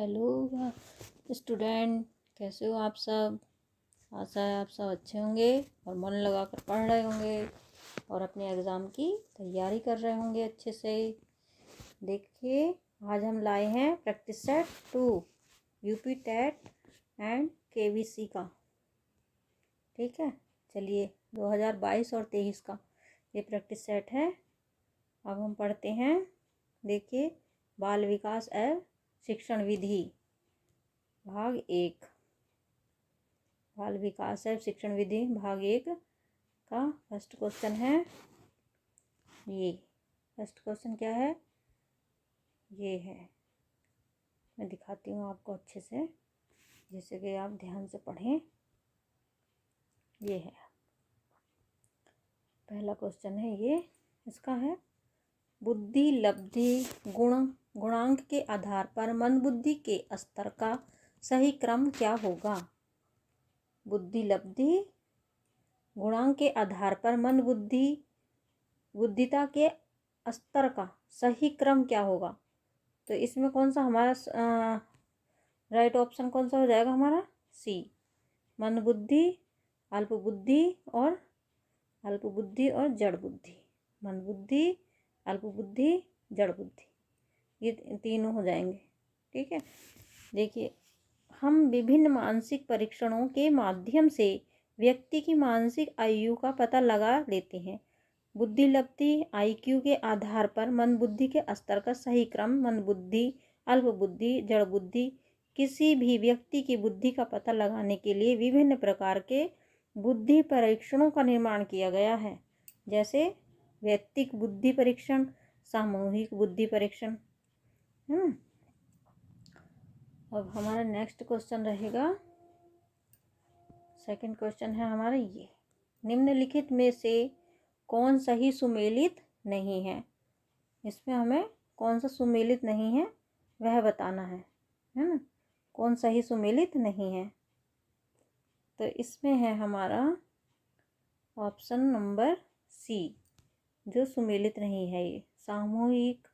Hello student, कैसे हो आप सब। आशा है आप सब अच्छे होंगे और मन लगा कर पढ़ रहे होंगे और अपने एग्ज़ाम की तैयारी कर रहे होंगे अच्छे से। देखिए, आज हम लाए हैं practice set 2 UP TET and KVC का। ठीक है, चलिए 2022 और 23 का ये प्रैक्टिस सेट है। अब हम पढ़ते हैं। देखिए, बाल विकास एवं शिक्षण विधि भाग 1। बाल विकास एवं शिक्षण विधि भाग 1 का फर्स्ट क्वेश्चन है ये। फर्स्ट क्वेश्चन क्या है? ये है, मैं दिखाती हूँ आपको अच्छे से, जैसे कि आप ध्यान से पढ़ें। ये है पहला क्वेश्चन है ये। इसका है, बुद्धि लब्धि गुणांक के आधार पर मन बुद्धि के स्तर का सही क्रम क्या होगा? बुद्धि लब्धि गुणांक के आधार पर मन बुद्धिता के स्तर का सही क्रम क्या होगा? तो इसमें कौन सा हमारा राइट ऑप्शन कौन सा हो जाएगा? हमारा सी, मन बुद्धि, अल्प बुद्धि और जड़ बुद्धि। मन बुद्धि, अल्प बुद्धि, जड़ बुद्धि, ये तीनों हो जाएंगे। ठीक है, देखिए, हम विभिन्न मानसिक परीक्षणों के माध्यम से व्यक्ति की मानसिक आयु का पता लगा लेते हैं। बुद्धि लब्धि IQ के आधार पर मन बुद्धि के स्तर का सही क्रम, मन बुद्धि, अल्प बुद्धि, जड़ बुद्धि। किसी भी व्यक्ति की बुद्धि का पता लगाने के लिए विभिन्न प्रकार के बुद्धि परीक्षणों का निर्माण किया गया है, जैसे व्यक्तिक बुद्धि परीक्षण, सामूहिक बुद्धि परीक्षण। अब हमारा नेक्स्ट क्वेश्चन रहेगा, सेकंड क्वेश्चन है हमारा ये। निम्नलिखित में से कौन सही सुमेलित नहीं है? इसमें हमें कौन सा सुमेलित नहीं है वह बताना है ना। कौन सही सुमेलित नहीं है? तो इसमें है हमारा ऑप्शन नंबर सी, जो सुमेलित नहीं है ये सामूहिक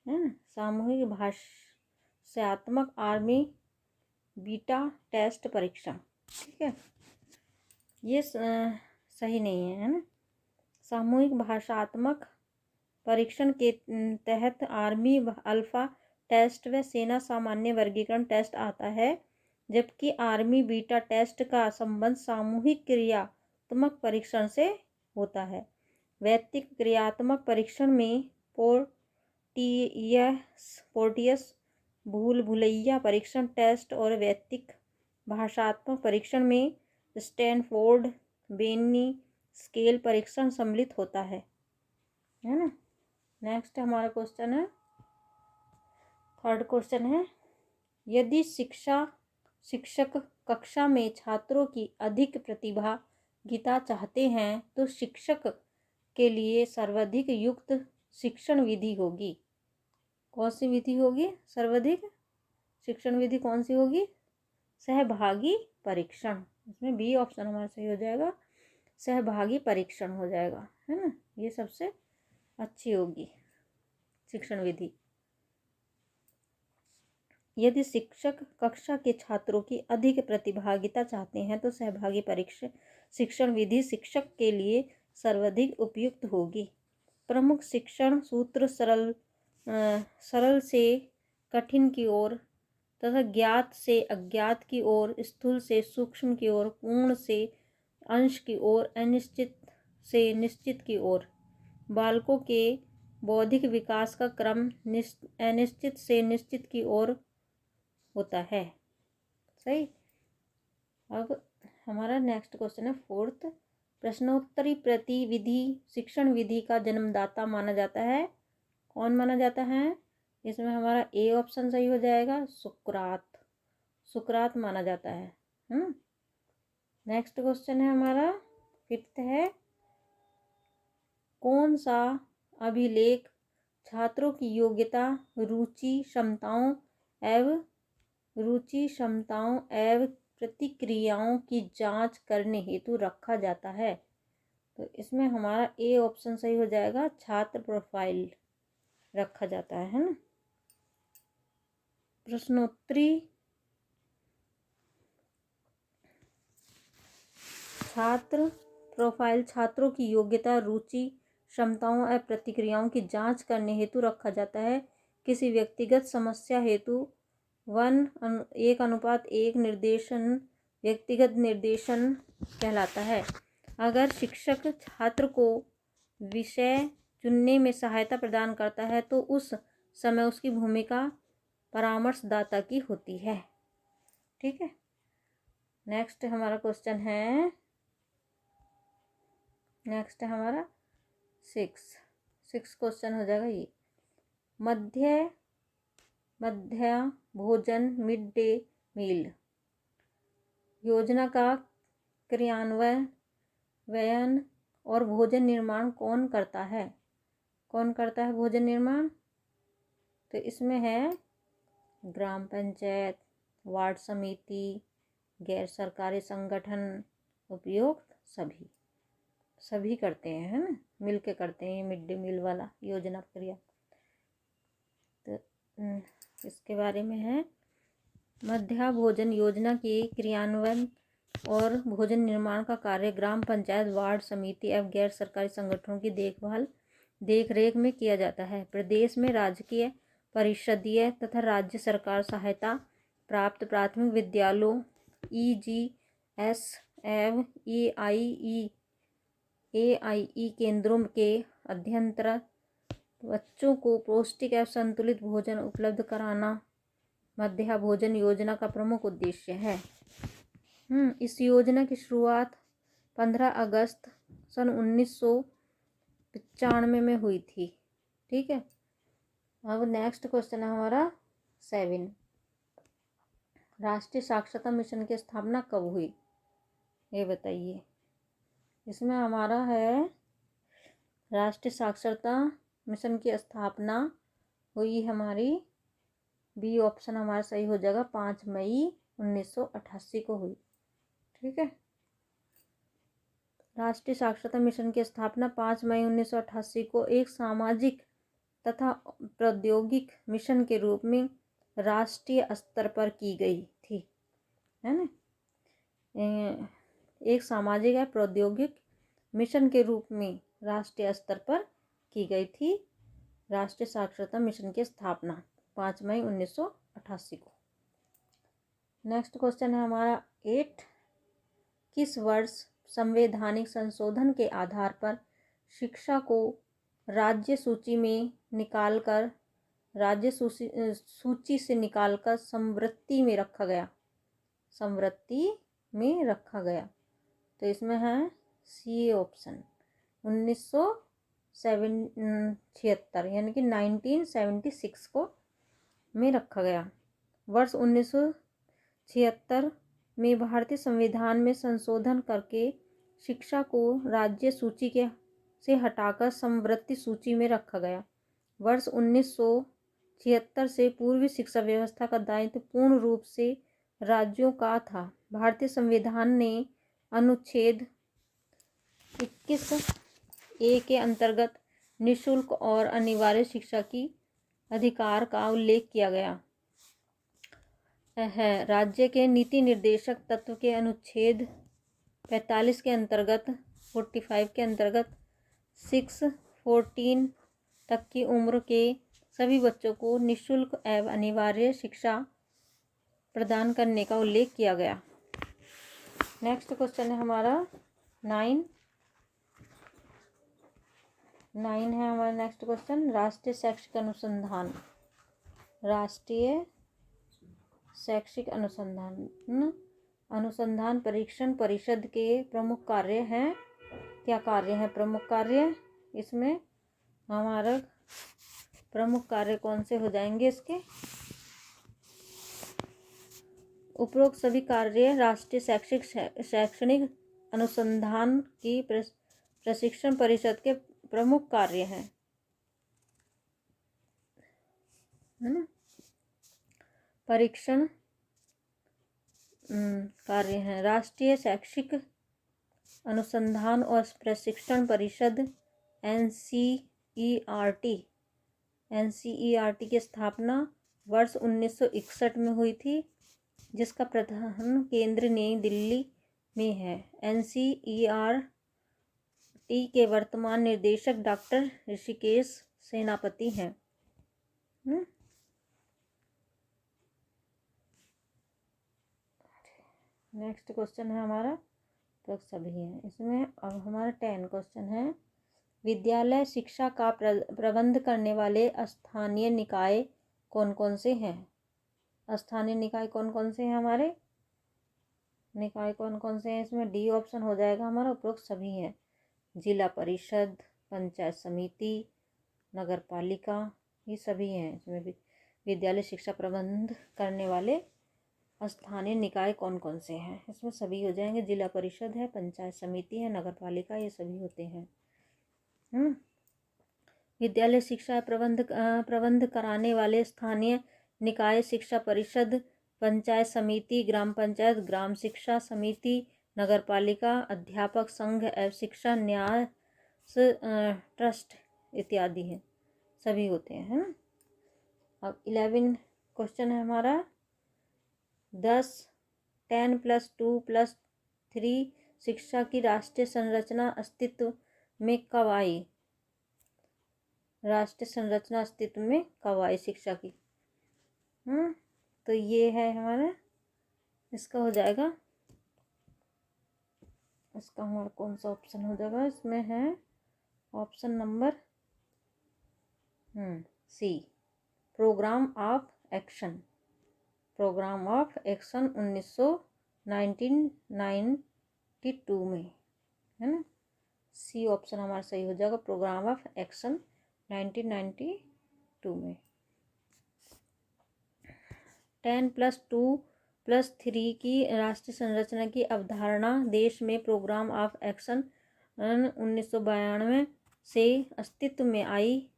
है ना। सामूहिक भाषात्मक आर्मी बीटा टेस्ट परीक्षण। ठीक है, ये सही नहीं है ना। सामूहिक भाषात्मक परीक्षण के तहत आर्मी अल्फा टेस्ट व सेना सामान्य वर्गीकरण टेस्ट आता है, जबकि आर्मी बीटा टेस्ट का संबंध सामूहिक क्रियात्मक परीक्षण से होता है। व्यक्तिक क्रियात्मक परीक्षण में पोर्टियस भूल भुलैया परीक्षण टेस्ट और व्यक्तिक भाषात्मक परीक्षण में स्टैनफोर्ड बेनी स्केल परीक्षण सम्मिलित होता है ना। नेक्स्ट हमारा क्वेश्चन है, थर्ड क्वेश्चन है, यदि शिक्षक कक्षा में छात्रों की अधिक प्रतिभागिता चाहते हैं तो शिक्षक के लिए सर्वाधिक युक्त शिक्षण विधि होगी। कौन सी विधि होगी? सर्वाधिक शिक्षण विधि कौन सी होगी? सहभागी परीक्षण। इसमें बी ऑप्शन हमारा सही हो जाएगा, सहभागी परीक्षण हो जाएगा, है ना। ये सबसे अच्छी होगी शिक्षण विधि। यदि शिक्षक कक्षा के छात्रों की अधिक प्रतिभागिता चाहते हैं तो सहभागी परीक्षा शिक्षण विधि शिक्षक के लिए सर्वाधिक उपयुक्त होगी। प्रमुख शिक्षण सूत्र सरल से कठिन की ओर तथा ज्ञात से अज्ञात की ओर, स्थूल से सूक्ष्म की ओर, पूर्ण से अंश की ओर, अनिश्चित से निश्चित की ओर। बालकों के बौद्धिक विकास का क्रम अनिश्चित से निश्चित की ओर होता है। सही। अब हमारा नेक्स्ट क्वेश्चन है फोर्थ, प्रश्नोत्तरी प्रतिविधि शिक्षण विधि का जन्मदाता माना जाता है। कौन माना जाता है? इसमें हमारा ए ऑप्शन सही हो जाएगा, सुकरात माना जाता है ना। नेक्स्ट क्वेश्चन है हमारा फिफ्थ है, कौन सा अभिलेख छात्रों की योग्यता, रुचि क्षमताओं एवं प्रतिक्रियाओं की जांच करने हेतु रखा जाता है? तो इसमें हमारा ए ऑप्शन सही हो जाएगा, छात्र प्रोफाइल रखा जाता है ना। प्रश्नोत्तरी छात्र प्रोफाइल छात्रों की योग्यता, रुचि, क्षमताओं और प्रतिक्रियाओं की जांच करने हेतु रखा जाता है। किसी व्यक्तिगत समस्या हेतु 1:1 निर्देशन व्यक्तिगत निर्देशन कहलाता है। अगर शिक्षक छात्र को विषय चुनने में सहायता प्रदान करता है तो उस समय उसकी भूमिका परामर्शदाता की होती है। ठीक है, नेक्स्ट हमारा क्वेश्चन है, नेक्स्ट है हमारा 6 क्वेश्चन हो जाएगा ये। मध्य भोजन मिड डे मील योजना का क्रियान्वयन और भोजन निर्माण कौन करता है? कौन करता है भोजन निर्माण? तो इसमें है ग्राम पंचायत, वार्ड समिति, गैर सरकारी संगठन, उपयुक्त सभी करते हैं, है ना, मिल के करते हैं मिड डे मील वाला योजना क्रिया। तो इसके बारे में है, मध्याह्न भोजन योजना के क्रियान्वयन और भोजन निर्माण का कार्य ग्राम पंचायत, वार्ड समिति एवं गैर सरकारी संगठनों की देखरेख में किया जाता है। प्रदेश में राजकीय, परिषदीय तथा राज्य सरकार सहायता प्राप्त प्राथमिक विद्यालयों EGS एवं AIE केंद्रों के अध्ययनरत बच्चों को पौष्टिक एवं संतुलित भोजन उपलब्ध कराना मध्याह्न भोजन योजना का प्रमुख उद्देश्य है। इस योजना की शुरुआत 15 अगस्त सन 1995 में हुई थी। ठीक है, अब नेक्स्ट क्वेश्चन है हमारा 7। राष्ट्रीय साक्षरता मिशन की स्थापना कब हुई, ये बताइए। इसमें हमारा है, राष्ट्रीय साक्षरता मिशन की स्थापना हुई हमारी, बी ऑप्शन हमारा सही हो जाएगा, 5 मई 1988 को हुई। ठीक है, राष्ट्रीय साक्षरता मिशन की स्थापना 5 मई 1988 को एक सामाजिक तथा प्रौद्योगिक मिशन के रूप में राष्ट्रीय स्तर पर की गई थी, है ना। एक सामाजिक या प्रौद्योगिक मिशन के रूप में राष्ट्रीय स्तर पर की गई थी राष्ट्रीय साक्षरता मिशन की स्थापना 5 मई 1988 को। नेक्स्ट क्वेश्चन है हमारा 8। किस वर्ष संवैधानिक संशोधन के आधार पर शिक्षा को राज्य सूची से निकालकर समवृत्ति में रखा गया? तो इसमें है सी ऑप्शन 1976 यानी कि 1976 को में रखा गया। वर्ष 1976 में भारतीय संविधान में संशोधन करके शिक्षा को राज्य सूची से हटाकर समवृत्ति सूची में रखा गया। वर्ष 1976 से पूर्व शिक्षा व्यवस्था का दायित्व पूर्ण रूप से राज्यों का था। भारतीय संविधान ने अनुच्छेद 21A के अंतर्गत निःशुल्क और अनिवार्य शिक्षा की अधिकार का उल्लेख किया गया है। राज्य के नीति निर्देशक तत्व के अनुच्छेद 45 के अंतर्गत 45 के अंतर्गत 6-14 तक की उम्र के सभी बच्चों को निःशुल्क एवं अनिवार्य शिक्षा प्रदान करने का उल्लेख किया गया। नेक्स्ट क्वेश्चन है हमारा 9 है हमारा नेक्स्ट क्वेश्चन। राष्ट्रीय शैक्षिक अनुसंधान परीक्षण परिषद के प्रमुख कार्य हैं। क्या कार्य हैं प्रमुख कार्य? इसमें हमारा प्रमुख कार्य कौन से हो जाएंगे इसके? उपरोक्त सभी कार्य राष्ट्रीय शैक्षणिक अनुसंधान की प्रशिक्षण परिषद के प्रमुख कार्य हैं, है ना। परीक्षण कार्य हैं। राष्ट्रीय शैक्षिक अनुसंधान और प्रशिक्षण परिषद NCERT की स्थापना वर्ष 1961 में हुई थी, जिसका प्रधान केंद्र नई दिल्ली में है। NCERT के वर्तमान निर्देशक डॉक्टर ऋषिकेश सेनापति हैं। नेक्स्ट क्वेश्चन है हमारा, तो सभी हैं इसमें। अब हमारा 10 क्वेश्चन है, विद्यालय शिक्षा का प्रबंध करने वाले स्थानीय निकाय कौन कौन से हैं? स्थानीय निकाय कौन कौन से हैं हमारे? निकाय कौन कौन से हैं? इसमें डी ऑप्शन हो जाएगा हमारा, उपरोक्त सभी हैं। जिला परिषद, पंचायत समिति, नगर पालिका, ये सभी हैं। इसमें भी विद्यालय शिक्षा प्रबंध करने वाले स्थानीय निकाय कौन कौन से हैं? इसमें सभी हो जाएंगे। जिला परिषद है, पंचायत समिति है, नगर पालिका, ये सभी होते हैं। विद्यालय शिक्षा प्रबंध कराने वाले स्थानीय निकाय शिक्षा परिषद, पंचायत समिति, ग्राम पंचायत, ग्राम शिक्षा समिति, नगर पालिका, अध्यापक संघ एवं शिक्षा न्यास ट्रस्ट इत्यादि हैं, सभी होते हैं, है ना। अब 11 क्वेश्चन है हमारा, 10 10+2+3 शिक्षा की राष्ट्रीय संरचना अस्तित्व में कब आई? राष्ट्रीय संरचना अस्तित्व में कब आई शिक्षा की? तो ये है हमारा, इसका हो जाएगा, इसका हमारा कौन सा ऑप्शन हो जाएगा? इसमें है option number C, program of action. Program of action 1992 में, है ना। सी ऑप्शन हमारा सही हो जाएगा, प्रोग्राम ऑफ एक्शन 1992 में। 10+2+3 की राष्ट्रीय संरचना की अवधारणा देश में प्रोग्राम ऑफ एक्शन 1992 से अस्तित्व में आई।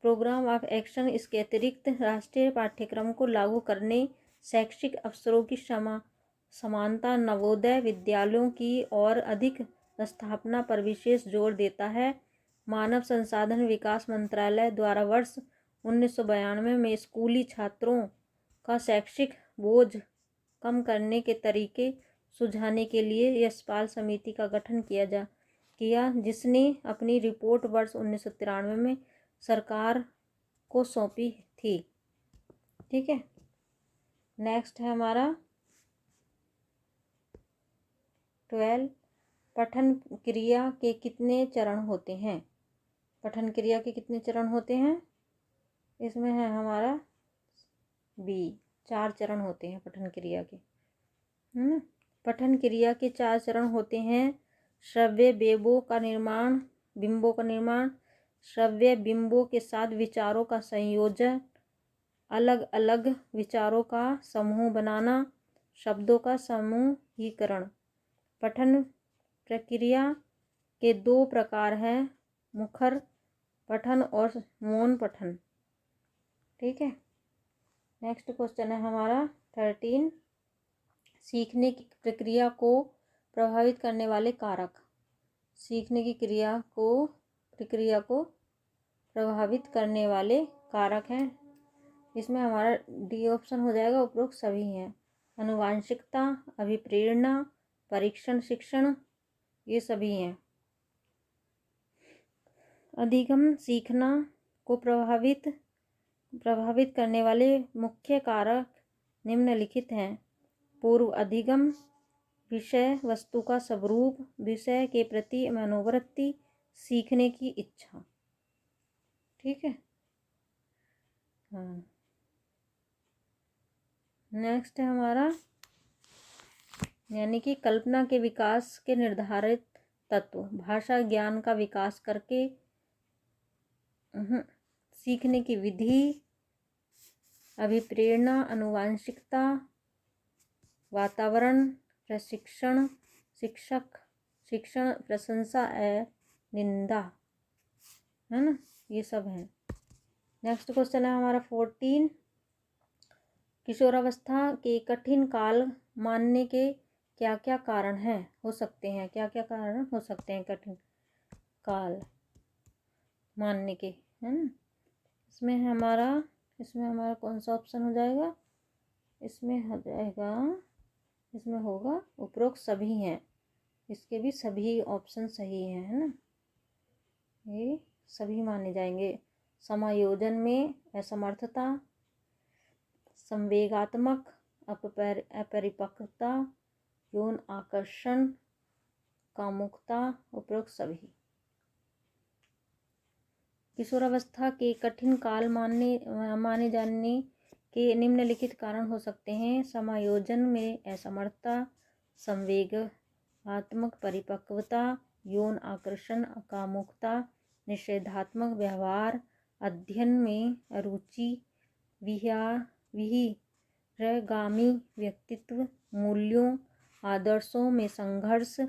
प्रोग्राम ऑफ एक्शन इसके अतिरिक्त राष्ट्रीय पाठ्यक्रम को लागू करने, शैक्षिक अवसरों की समानता, नवोदय विद्यालयों की और अधिक स्थापना पर विशेष जोर देता है। मानव संसाधन विकास मंत्रालय द्वारा वर्ष 1992 में स्कूली छात्रों का शैक्षिक बोझ कम करने के तरीके सुझाने के लिए यशपाल समिति का गठन किया, जिसने अपनी रिपोर्ट वर्ष 1993 में सरकार को सौंपी थी। ठीक है, नेक्स्ट है हमारा 12, पठन क्रिया के कितने चरण होते हैं? पठन क्रिया के कितने चरण होते हैं? इसमें है हमारा बी, 4 चरण होते हैं पठन क्रिया के। पठन क्रिया के 4 चरण होते हैं। श्रव्य बिंबों का निर्माण, श्रव्य बिंबों के साथ विचारों का संयोजन, अलग अलग विचारों का समूह बनाना, शब्दों का समूहीकरण। पठन प्रक्रिया के 2 प्रकार हैं, मुखर पठन और मौन पठन। ठीक है, नेक्स्ट क्वेश्चन है हमारा 13, सीखने की प्रक्रिया को प्रभावित करने वाले कारक। सीखने की प्रक्रिया को प्रभावित करने वाले कारक हैं। इसमें हमारा डी ऑप्शन हो जाएगा, उपरोक्त सभी हैं। आनुवांशिकता, अभिप्रेरणा, परीक्षण शिक्षण, ये सभी हैं। अधिगम सीखना को प्रभावित करने वाले मुख्य कारक निम्नलिखित हैं। पूर्व अधिगम, विषय वस्तु का स्वरूप, विषय के प्रति मनोवृत्ति, सीखने की इच्छा। ठीक है, हाँ। नेक्स्ट है हमारा, यानी कि कल्पना के विकास के निर्धारित तत्व। भाषा ज्ञान का विकास करके, सीखने की विधि, अभिप्रेरणा, आनुवांशिकता, वातावरण, प्रशिक्षण, शिक्षण, प्रशंसा एवं निंदा, है ना, ये सब हैं। नेक्स्ट क्वेश्चन है हमारा 14, किशोरावस्था के कठिन काल मानने के क्या क्या कारण हो सकते हैं? क्या क्या कारण हो सकते हैं कठिन काल मानने के, है ना। इसमें है हमारा इसमें हमारा कौन सा ऑप्शन हो जाएगा? इसमें हो जाएगा, इसमें होगा उपरोक्त सभी हैं। इसके भी सभी ऑप्शन सही हैं, है ना, ये सभी माने जाएंगे। समायोजन में असमर्थता, संवेगात्मक अपरिपक्वता, यौन आकर्षण, कामुकता, उपरोक्त सभी। किशोरावस्था के कठिन काल माने जाने के निम्नलिखित कारण हो सकते हैं। समायोजन में असमर्थता, संवेगात्मक परिपक्वता, यौन आकर्षण, कामुकता, निषेधात्मक व्यवहार, अध्ययन में अरुचि, विहिरगामी व्यक्तित्व, मूल्यों आदर्शों में संघर्ष,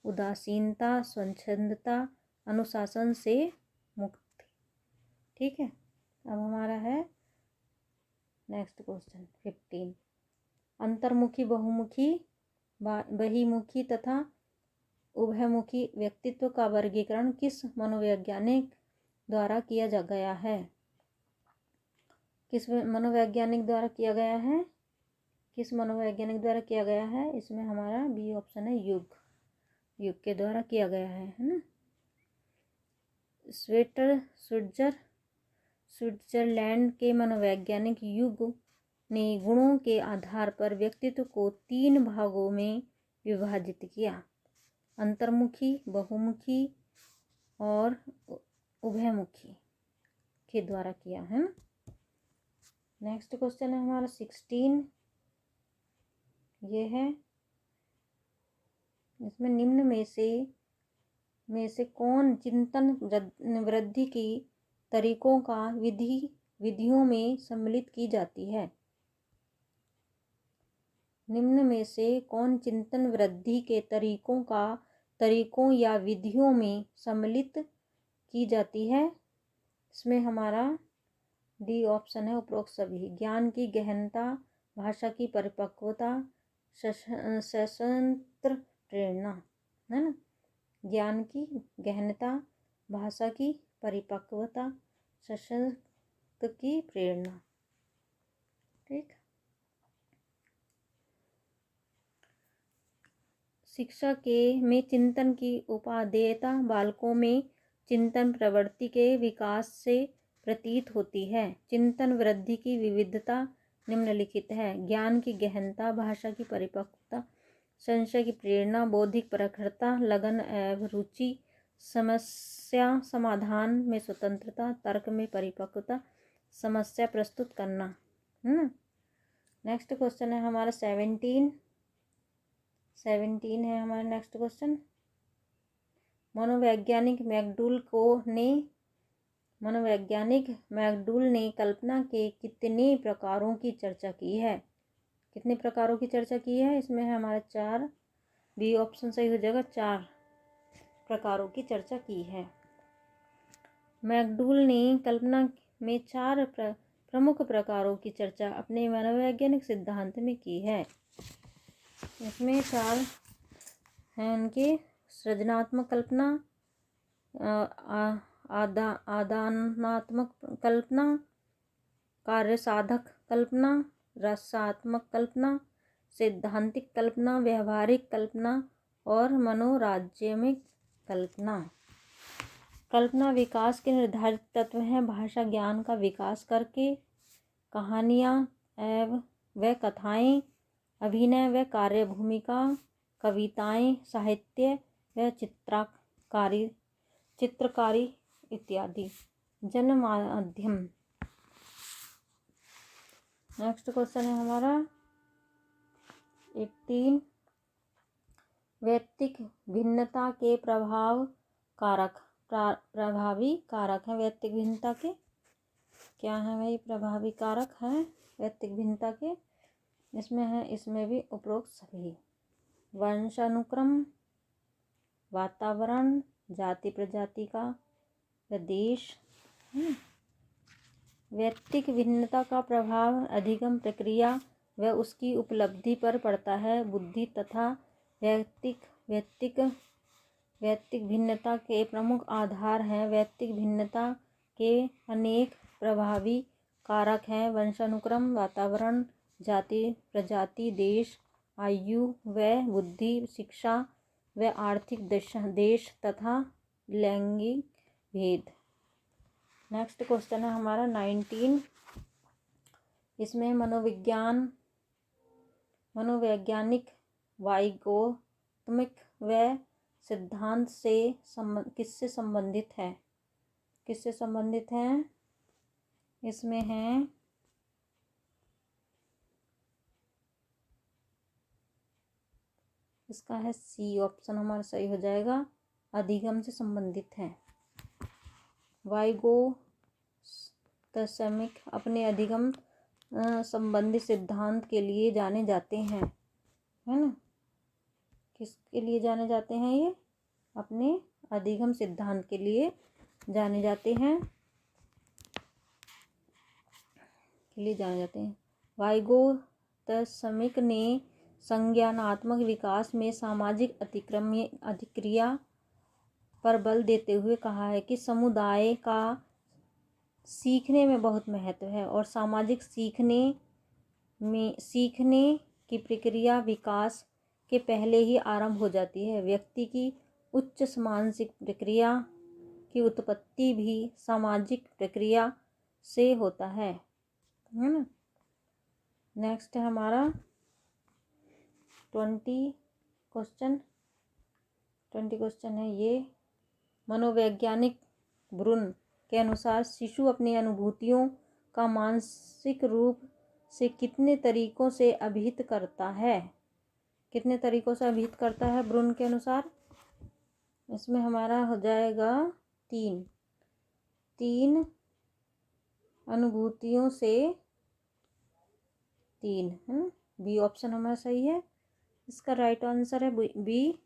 उदासीनता, स्वच्छंदता, अनुशासन से मुक्ति। ठीक है, अब हमारा है नेक्स्ट क्वेश्चन 15। अंतर्मुखी, बहुमुखी, बहिमुखी तथा उभयमुखी व्यक्तित्व का वर्गीकरण किस मनोवैज्ञानिक द्वारा किया गया है? किस मनोवैज्ञानिक द्वारा किया गया है? किस मनोवैज्ञानिक द्वारा किया गया है? इसमें हमारा बी ऑप्शन है, युग के द्वारा किया गया है ना। स्विट्जरलैंड के मनोवैज्ञानिक युग ने गुणों के आधार पर व्यक्तित्व को 3 भागों में विभाजित किया। अंतर्मुखी, बहुमुखी और उभयमुखी के द्वारा किया है ना। नेक्स्ट क्वेश्चन है हमारा 16। ये है, इसमें निम्न में से कौन चिंतन वृद्धि की तरीकों का विधियों में सम्मिलित की जाती है? निम्न में से कौन चिंतन वृद्धि के तरीकों या विधियों में सम्मिलित की जाती है? इसमें हमारा डी ऑप्शन है, उपरोक्त सभी। ज्ञान की गहनता, भाषा की परिपक्वता, सशस्त्र प्रेरणा, है ना। ज्ञान की गहनता, भाषा की परिपक्वता, सशस्त्र की प्रेरणा। ठीक, शिक्षा में चिंतन की उपादेयता बालकों में चिंतन प्रवृत्ति के विकास से प्रतीत होती है। चिंतन वृद्धि की विविधता निम्नलिखित है। ज्ञान की गहनता, भाषा की परिपक्वता, संशय की प्रेरणा, बौद्धिक प्रखरता, लगन एवं रुचि, समस्या समाधान में स्वतंत्रता, तर्क में परिपक्वता, समस्या प्रस्तुत करना, है ना। नेक्स्ट क्वेश्चन है हमारा 17 है हमारा नेक्स्ट क्वेश्चन। मनोवैज्ञानिक मैकडूल ने कल्पना के कितने प्रकारों की चर्चा की है? कितने प्रकारों की चर्चा की है? इसमें है हमारा 4, बी ऑप्शन सही हो जाएगा, 4 प्रकारों की चर्चा की है। मैकडूल ने कल्पना में 4 प्रमुख प्रकारों की चर्चा अपने मनोवैज्ञानिक सिद्धांत में की है। इसमें 4 हैं उनके: सृजनात्मक कल्पना, आदानात्मक कल्पना, कार्यसाधक कल्पना, रसात्मक कल्पना, सैद्धांतिक कल्पना, व्यवहारिक कल्पना और मनोराज्यमिक कल्पना। कल्पना विकास के निर्धारित तत्व हैं। भाषा ज्ञान का विकास करके कहानियाँ व कथाएँ, अभिनय व कार्य भूमिका, कविताएँ, साहित्य व चित्रकारी इत्यादि। जन माध्यम। नेक्स्ट क्वेश्चन है हमारा 18। व्यक्तिक भिन्नता के प्रभावी कारक हैं। व्यक्तिक भिन्नता के क्या हैं भाई? प्रभावी कारक हैं व्यक्तिक भिन्नता के। इसमें है, इसमें भी उपरोक्त सभी। वंशानुक्रम, वातावरण, जाति प्रजाति का प्रदेश। व्यक्तिक भिन्नता का प्रभाव अधिगम प्रक्रिया व उसकी उपलब्धि पर पड़ता है। बुद्धि तथा व्यक्तिक भिन्नता के प्रमुख आधार हैं। व्यक्तिक भिन्नता के अनेक प्रभावी कारक हैं वंशानुक्रम, वातावरण, जाति, प्रजाति, देश, आयु व बुद्धि, शिक्षा व आर्थिक देश तथा लैंगिक भेद। नेक्स्ट क्वेश्चन है हमारा 19। इसमें मनोवैज्ञानिक वाइगोत्मिक व सिद्धांत से किससे संबंधित है? किससे संबंधित है? इसमें है इसका है सी ऑप्शन हमारा सही हो जाएगा, अधिगम से संबंधित है। वाइगोत्स्मिक अपने अधिगम संबंधी सिद्धांत के लिए जाने जाते हैं, है ना। किसके लिए जाने जाते हैं? ये अपने अधिगम सिद्धांत के लिए जाने जाते हैं, वाइगोत्स्मिक ने संज्ञानात्मक विकास में सामाजिक अतिक्रिया पर बल देते हुए कहा है कि समुदाय का सीखने में बहुत महत्व है और सामाजिक सीखने की प्रक्रिया विकास के पहले ही आरंभ हो जाती है। व्यक्ति की उच्च मानसिक प्रक्रिया की उत्पत्ति भी सामाजिक प्रक्रिया से होता है ना। नेक्स्ट है हमारा 20 क्वेश्चन है ये। मनोवैज्ञानिक ब्रून के अनुसार शिशु अपनी अनुभूतियों का मानसिक रूप से कितने तरीकों से अभिहित करता है? कितने तरीकों से अभिहित करता है ब्रून के अनुसार? इसमें हमारा हो जाएगा 3 अनुभूतियों से 3, है ना। बी ऑप्शन हमारा सही है, इसका राइट आंसर है बी।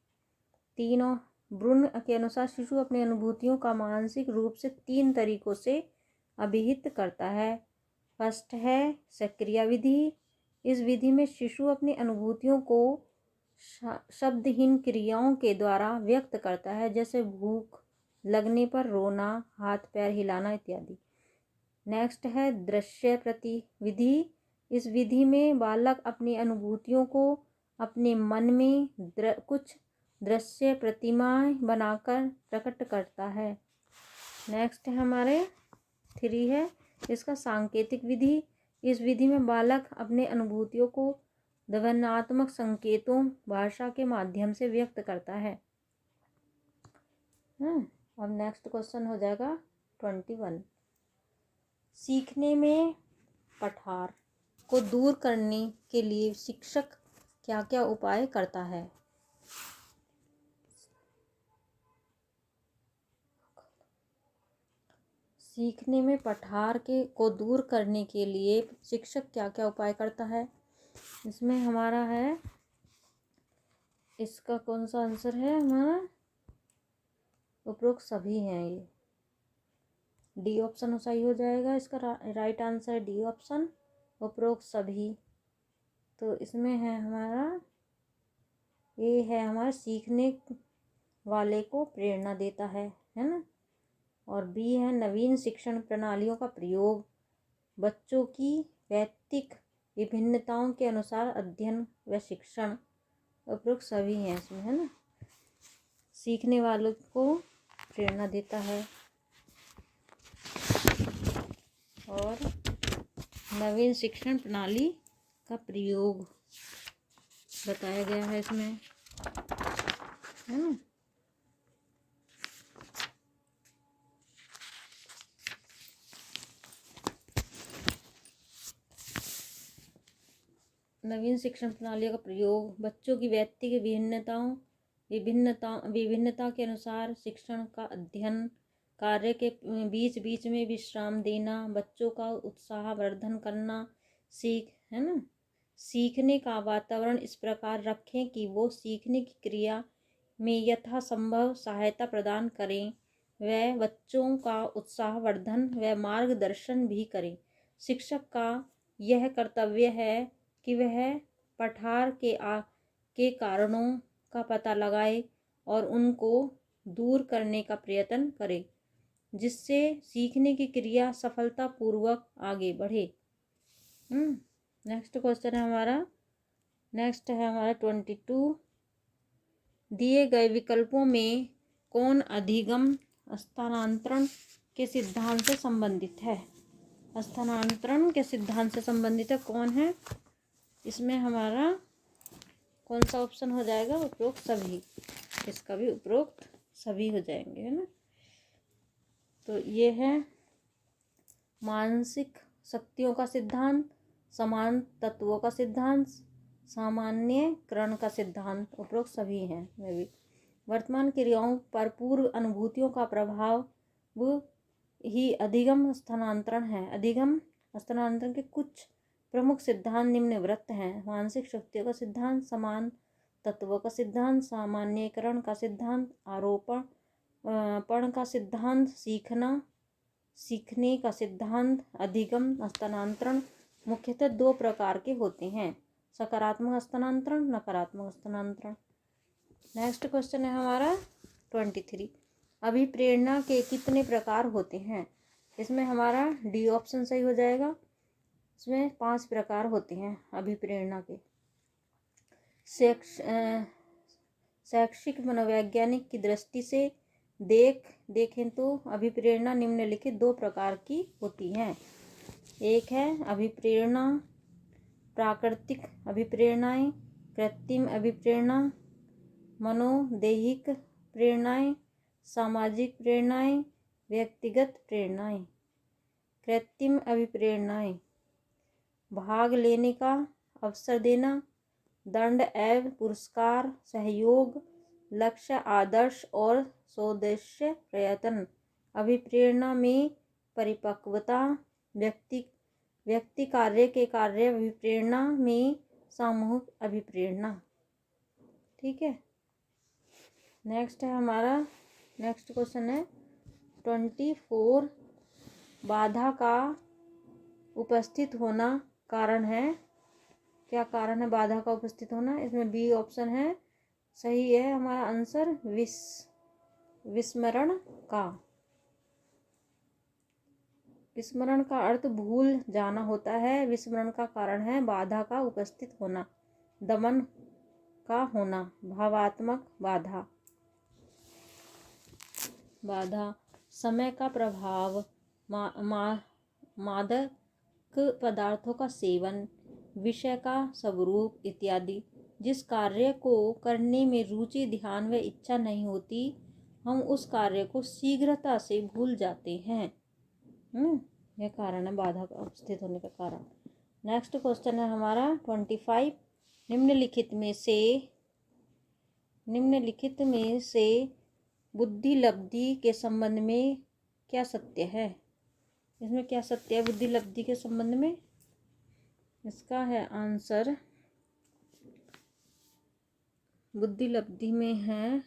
3 ब्रून के अनुसार शिशु अपनी अनुभूतियों का मानसिक रूप से 3 तरीकों से अभिहित करता है। फर्स्ट है सक्रिया विधि। इस विधि में शिशु अपनी अनुभूतियों को शब्दहीन क्रियाओं के द्वारा व्यक्त करता है, जैसे भूख लगने पर रोना, हाथ पैर हिलाना इत्यादि। नेक्स्ट है दृश्य प्रतिविधि। इस विधि में बालक अपनी अनुभूतियों को अपने मन में कुछ दृश्य प्रतिमाएं बनाकर प्रकट करता है। नेक्स्ट है हमारे 3 है इसका सांकेतिक विधि। इस विधि में बालक अपने अनुभूतियों को ध्वन्यात्मक संकेतों भाषा के माध्यम से व्यक्त करता है। अब नेक्स्ट क्वेश्चन हो जाएगा 21। सीखने में पठार को दूर करने के लिए शिक्षक क्या क्या उपाय करता है? सीखने में पठार को दूर करने के लिए शिक्षक क्या क्या उपाय करता है? इसमें हमारा है, इसका कौन सा आंसर है हमारा? उपरोक्त सभी हैं। ये डी ऑप्शन सही हो जाएगा, इसका राइट आंसर डी ऑप्शन, उपरोक्त सभी। तो इसमें है हमारा, ये है हमारा सीखने वाले को प्रेरणा देता है ना। और बी है नवीन शिक्षण प्रणालियों का प्रयोग, बच्चों की व्यक्तिक विभिन्नताओं के अनुसार अध्ययन व शिक्षण। उपरोक्त सभी हैं इसमें, है ना। सीखने वालों को प्रेरणा देता है और नवीन शिक्षण प्रणाली का प्रयोग बताया गया है इसमें, है ना। नवीन शिक्षण प्रणाली का प्रयोग बच्चों की व्यक्तिगत विभिन्नता के अनुसार शिक्षण का अध्ययन, कार्य के बीच बीच में विश्राम देना, बच्चों का उत्साहवर्धन करना, है ना। सीखने का वातावरण इस प्रकार रखें कि वो सीखने की क्रिया में यथासंभव सहायता प्रदान करें, व बच्चों का उत्साहवर्धन व मार्गदर्शन भी करें। शिक्षक का यह कर्तव्य है कि वह पठार के कारणों का पता लगाए और उनको दूर करने का प्रयत्न करे। जिससे सीखने की क्रिया सफलतापूर्वक आगे बढ़े। नेक्स्ट क्वेश्चन है हमारा, नेक्स्ट है हमारा 22। दिए गए विकल्पों में कौन अधिगम स्थानांतरण के सिद्धांत से संबंधित है? स्थानांतरण के सिद्धांत से संबंधित है कौन है? इसमें हमारा कौन सा ऑप्शन हो जाएगा? उपरोक्त सभी। इसका भी उपरोक्त सभी हो जाएंगे, है ना। तो ये है मानसिक शक्तियों का सिद्धांत, समान तत्वों का सिद्धांत, सामान्यकरण का सिद्धांत, उपरोक्त सभी हैं। मैं भी वर्तमान क्रियाओं पर पूर्व अनुभूतियों का प्रभाव वो ही अधिगम स्थानांतरण है। अधिगम स्थानांतरण के कुछ प्रमुख सिद्धांत निम्नवृत्त हैं: मानसिक शक्तियों का सिद्धांत, समान तत्वों का सिद्धांत, सामान्यकरण का सिद्धांत, आरोपण का सिद्धांत, सीखने का सिद्धांत। अधिगम स्थानांतरण मुख्यतः दो प्रकार के होते हैं: सकारात्मक हस्तांतरण, नकारात्मक हस्तांतरण। नेक्स्ट क्वेश्चन है हमारा 23। अभिप्रेरणा के कितने प्रकार होते हैं? इसमें हमारा डी ऑप्शन सही हो जाएगा। इसमें 5 प्रकार होते हैं अभिप्रेरणा के। शैक्षिक मनोवैज्ञानिक की दृष्टि से देखें तो अभिप्रेरणा निम्नलिखित 2 प्रकार की होती हैं। एक है अभिप्रेरणा प्राकृतिक अभिप्रेरणाएं, कृत्रिम अभिप्रेरणा, मनोदैहिक प्रेरणाएं, सामाजिक प्रेरणाएं, व्यक्तिगत प्रेरणाएं। कृत्रिम अभिप्रेरणाएं: भाग लेने का अवसर देना, दंड एवं पुरस्कार, सहयोग, लक्ष्य, आदर्श और सौदेश्य प्रयत्न। अभिप्रेरणा में परिपक्वता, व्यक्ति कार्य के कार्य अभिप्रेरणा में सामूहिक अभिप्रेरणा। ठीक है। नेक्स्ट है हमारा, नेक्स्ट क्वेश्चन है 24। बाधा का उपस्थित होना कारण है। क्या कारण है बाधा का उपस्थित होना? इसमें बी ऑप्शन है सही है हमारा आंसर, विस्मरण का। विस्मरण का अर्थ भूल जाना होता है। विस्मरण का कारण है बाधा का उपस्थित होना, दमन का होना। भावात्मक बाधा समय का प्रभाव, मादक पदार्थों का सेवन, विषय का स्वरूप इत्यादि। जिस कार्य को करने में रुचि, ध्यान व इच्छा नहीं होती, हम उस कार्य को शीघ्रता से भूल जाते हैं। यह कारण है बाधा का उपस्थित होने का कारण। नेक्स्ट क्वेश्चन है हमारा 25। निम्नलिखित में से बुद्धि लब्धि के संबंध में क्या सत्य है? इसमें क्या सत्य है बुद्धि लब्धि के संबंध में? इसका है आंसर, बुद्धि लब्धि में है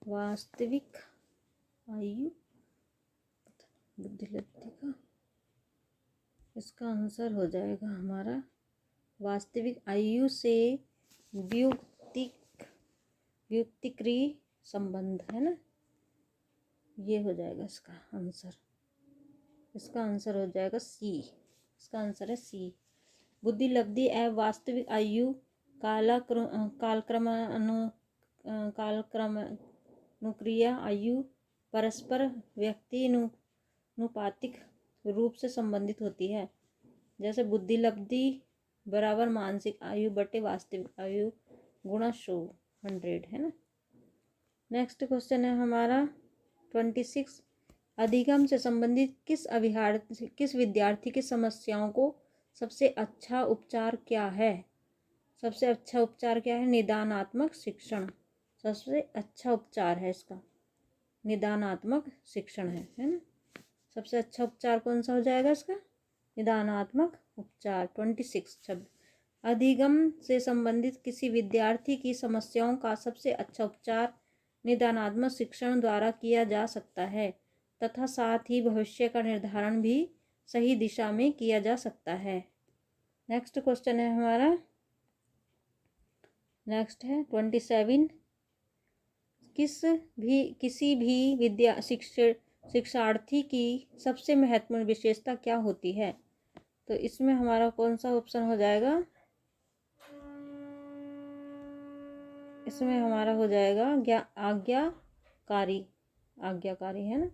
वास्तविक आयु। बुद्धि लब्धि का इसका आंसर हो जाएगा हमारा वास्तविक आयु से व्युत्क्रय संबंध, है ना। ये हो जाएगा इसका आंसर। इसका आंसर हो जाएगा सी। इसका आंसर है सी। बुद्धि लब्धि एवं वास्तविक आयु कालक्रमानुक्रिया आयु परस्पर व्यक्तिनुपातिक रूप से संबंधित होती है। जैसे बुद्धि लब्धि बराबर मानसिक आयु बटे वास्तविक आयु गुणा 100, है ना। नेक्स्ट क्वेश्चन है हमारा 26। अधिगम से संबंधित किस विद्यार्थी की समस्याओं को सबसे अच्छा उपचार क्या है? सबसे अच्छा उपचार क्या है? निदानात्मक शिक्षण। सबसे अच्छा उपचार है इसका निदानात्मक शिक्षण है ना। सबसे अच्छा उपचार कौन सा हो जाएगा इसका? निदानात्मक उपचार। 26 अधिगम से संबंधित किसी विद्यार्थी की समस्याओं का सबसे अच्छा उपचार निदानात्मक शिक्षण द्वारा किया जा सकता है तथा साथ ही भविष्य का निर्धारण भी सही दिशा में किया जा सकता है। नेक्स्ट क्वेश्चन है हमारा, नेक्स्ट है 27। किसी भी शिक्षार्थी की सबसे महत्वपूर्ण विशेषता क्या होती है? तो इसमें हमारा कौन सा ऑप्शन हो जाएगा? इसमें हमारा हो जाएगा आज्ञाकारी। आज्ञाकारी है ना,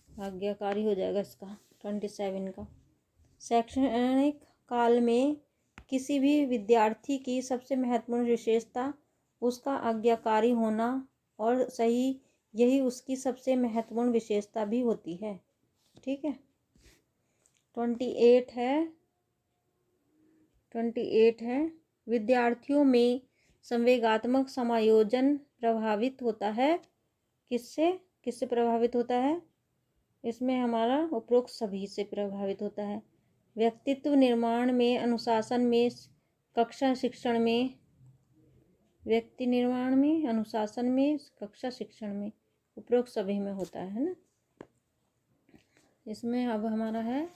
आज्ञाकारी हो जाएगा इसका 27 का। शैक्षणिक काल में किसी भी विद्यार्थी की सबसे महत्वपूर्ण विशेषता उसका आज्ञाकारी होना और सही, यही उसकी सबसे महत्वपूर्ण विशेषता भी होती है। ठीक है। 28 है विद्यार्थियों में संवेगात्मक समायोजन प्रभावित होता है। किससे प्रभावित होता है? इसमें हमारा उपरोक्त सभी से प्रभावित होता है। व्यक्तित्व निर्माण में, अनुशासन में, कक्षा शिक्षण में, व्यक्ति निर्माण में, अनुशासन में, कक्षा शिक्षण में, उपरोक्त सभी में होता है ना। इसमें अब हमारा है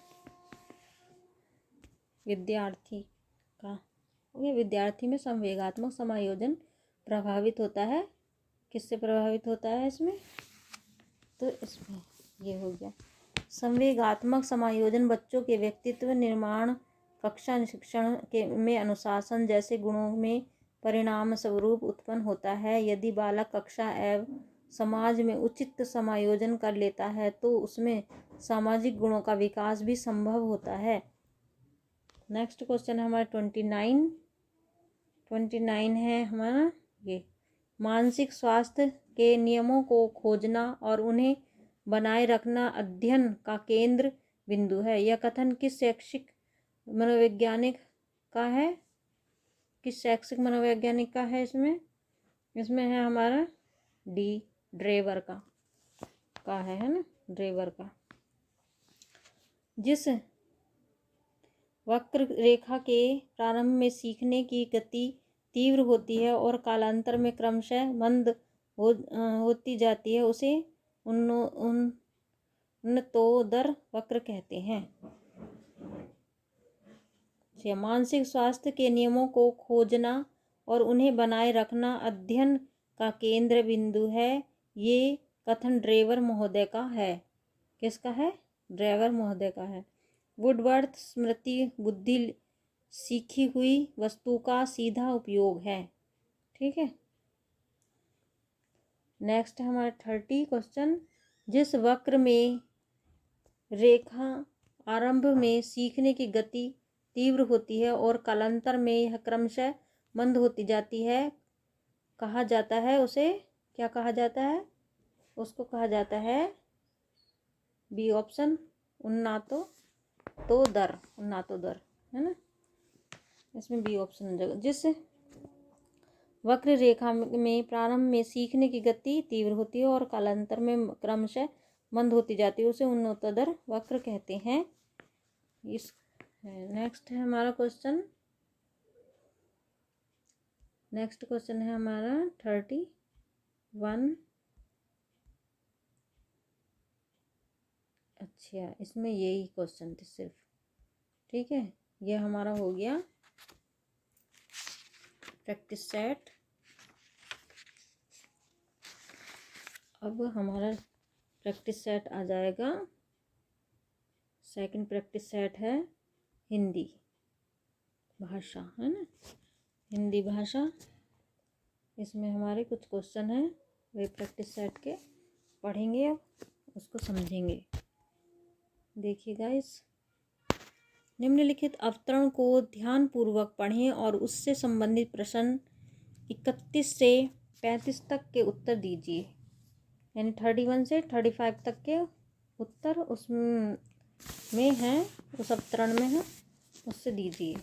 विद्यार्थी का। ये विद्यार्थी में संवेगात्मक समायोजन प्रभावित होता है। किससे प्रभावित होता है इसमें? तो इसमें ये हो गया। संवेगात्मक समायोजन बच्चों के व्यक्तित्व निर्माण, कक्षा शिक्षण के में अनुशासन जैसे गुणों में परिणाम स्वरूप उत्पन्न होता है। यदि बालक कक्षा एवं समाज में उचित समायोजन कर लेता है तो उसमें सामाजिक गुणों का विकास भी संभव होता है। नेक्स्ट क्वेश्चन है हमारा 29 है हमारा ये, मानसिक स्वास्थ्य के नियमों को खोजना और उन्हें बनाए रखना अध्ययन का केंद्र बिंदु है। यह कथन किस शैक्षिक मनोवैज्ञानिक का है? किस शैक्षिक मनोवैज्ञानिक का है? इसमें है हमारा ड्रेवर का है ना, ड्रेवर का। जिस वक्र रेखा के प्रारंभ में सीखने की गति तीव्र होती है और कालांतर में क्रमशः मंद होती जाती है, उसे उन्नतोदर वक्र कहते हैं। मानसिक स्वास्थ्य के नियमों को खोजना और उन्हें बनाए रखना अध्ययन का केंद्र बिंदु है। ये कथन ड्रेवर महोदय का है। किसका है? ड्रेवर महोदय का है। वुडवर्थ स्मृति बुद्धि सीखी हुई वस्तु का सीधा उपयोग है। ठीक है। नेक्स्ट हमारा 30 क्वेश्चन, जिस वक्र में रेखा आरंभ में सीखने की गति तीव्र होती है और कालांतर में यह क्रमशः मंद होती जाती है, कहा जाता है उसे क्या कहा जाता है? उसको कहा जाता है बी ऑप्शन, उन्नतोदर है ना। इसमें बी ऑप्शन हो जाएगा। जिस वक्र रेखा में प्रारंभ में सीखने की गति तीव्र होती है और कालांतर में क्रमशः मंद होती जाती है, उसे उन्नतोदर वक्र कहते हैं। इस नेक्स्ट है हमारा क्वेश्चन। नेक्स्ट क्वेश्चन है हमारा 31। अच्छा, इसमें यही क्वेश्चन थे सिर्फ। ठीक है, ये हमारा हो गया प्रैक्टिस सेट। अब हमारा प्रैक्टिस सेट आ जाएगा, सेकंड प्रैक्टिस सेट है हिंदी भाषा, है ना, हिंदी भाषा। इसमें हमारे कुछ क्वेश्चन हैं, वे प्रैक्टिस सेट के पढ़ेंगे, अब उसको समझेंगे। देखिए गाइस, निम्नलिखित अवतरण को ध्यानपूर्वक पढ़ें और उससे संबंधित प्रश्न 31 से 35 तक के उत्तर दीजिए। यानी 31 से 35 तक के उत्तर उसमें हैं, उस अवतरण में है, उससे दीजिए।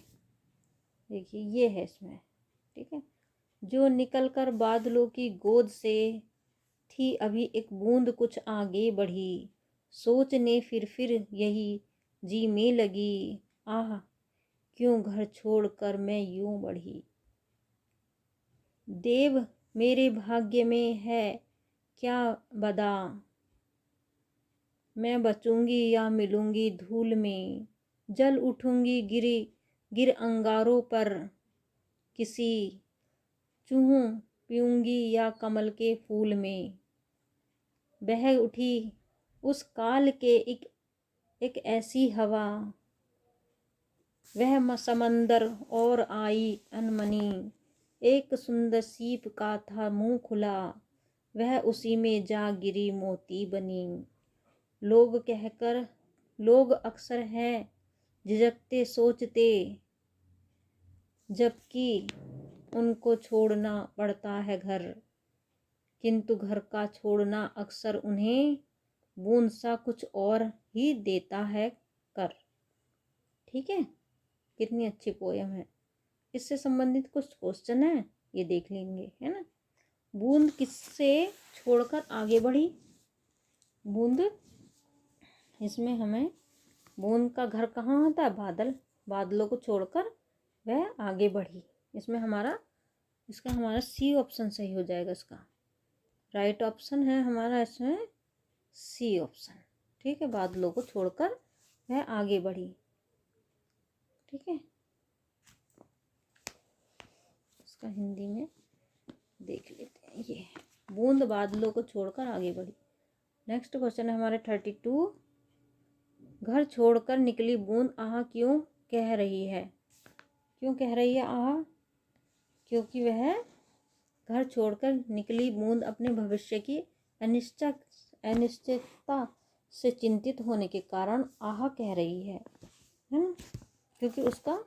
देखिए ये है इसमें। ठीक है। जो निकलकर बादलों की गोद से थी अभी एक बूंद कुछ आगे बढ़ी, सोचने फिर यही जी में लगी, आह क्यों घर छोड़कर मैं यूं बढ़ी। देव मेरे भाग्य में है क्या बदा, मैं बचूंगी या मिलूंगी धूल में, जल उठूंगी गिर अंगारों पर, किसी चूहू पीऊंगी या कमल के फूल में, बह उठी उस काल के एक ऐसी हवा, वह समंदर और आई अनमनी, एक सुंदर सीप का था मुंह खुला, वह उसी में जा गिरी मोती बनी। लोग अक्सर है झिझकते सोचते, जबकि उनको छोड़ना पड़ता है घर, किंतु घर का छोड़ना अक्सर उन्हें बूंद सा कुछ और ही देता है कर। ठीक है, कितनी अच्छी पोयम है। इससे संबंधित कुछ क्वेश्चन है, ये देख लेंगे, है ना। बूंद किससे छोड़कर आगे बढ़ी? बूंद, इसमें हमें बूंद का घर कहाँ होता है? बादल, बादलों को छोड़कर वह आगे बढ़ी। इसका हमारा सी ऑप्शन सही हो जाएगा। इसका राइट ऑप्शन है हमारा इसमें सी ऑप्शन। ठीक है, बादलों को छोड़कर वह आगे बढ़ी। ठीक है, इसका हिंदी में देख लेते हैं। ये बूंद बादलों को छोड़कर आगे बढ़ी। नेक्स्ट क्वेश्चन है हमारे 32। घर छोड़कर निकली बूंद आह क्यों कह रही है? क्यों कह रही है आह? क्योंकि वह घर छोड़कर निकली बूंद अपने भविष्य की अनिश्चितता से चिंतित होने के कारण आह कह रही है ना। क्योंकि उसका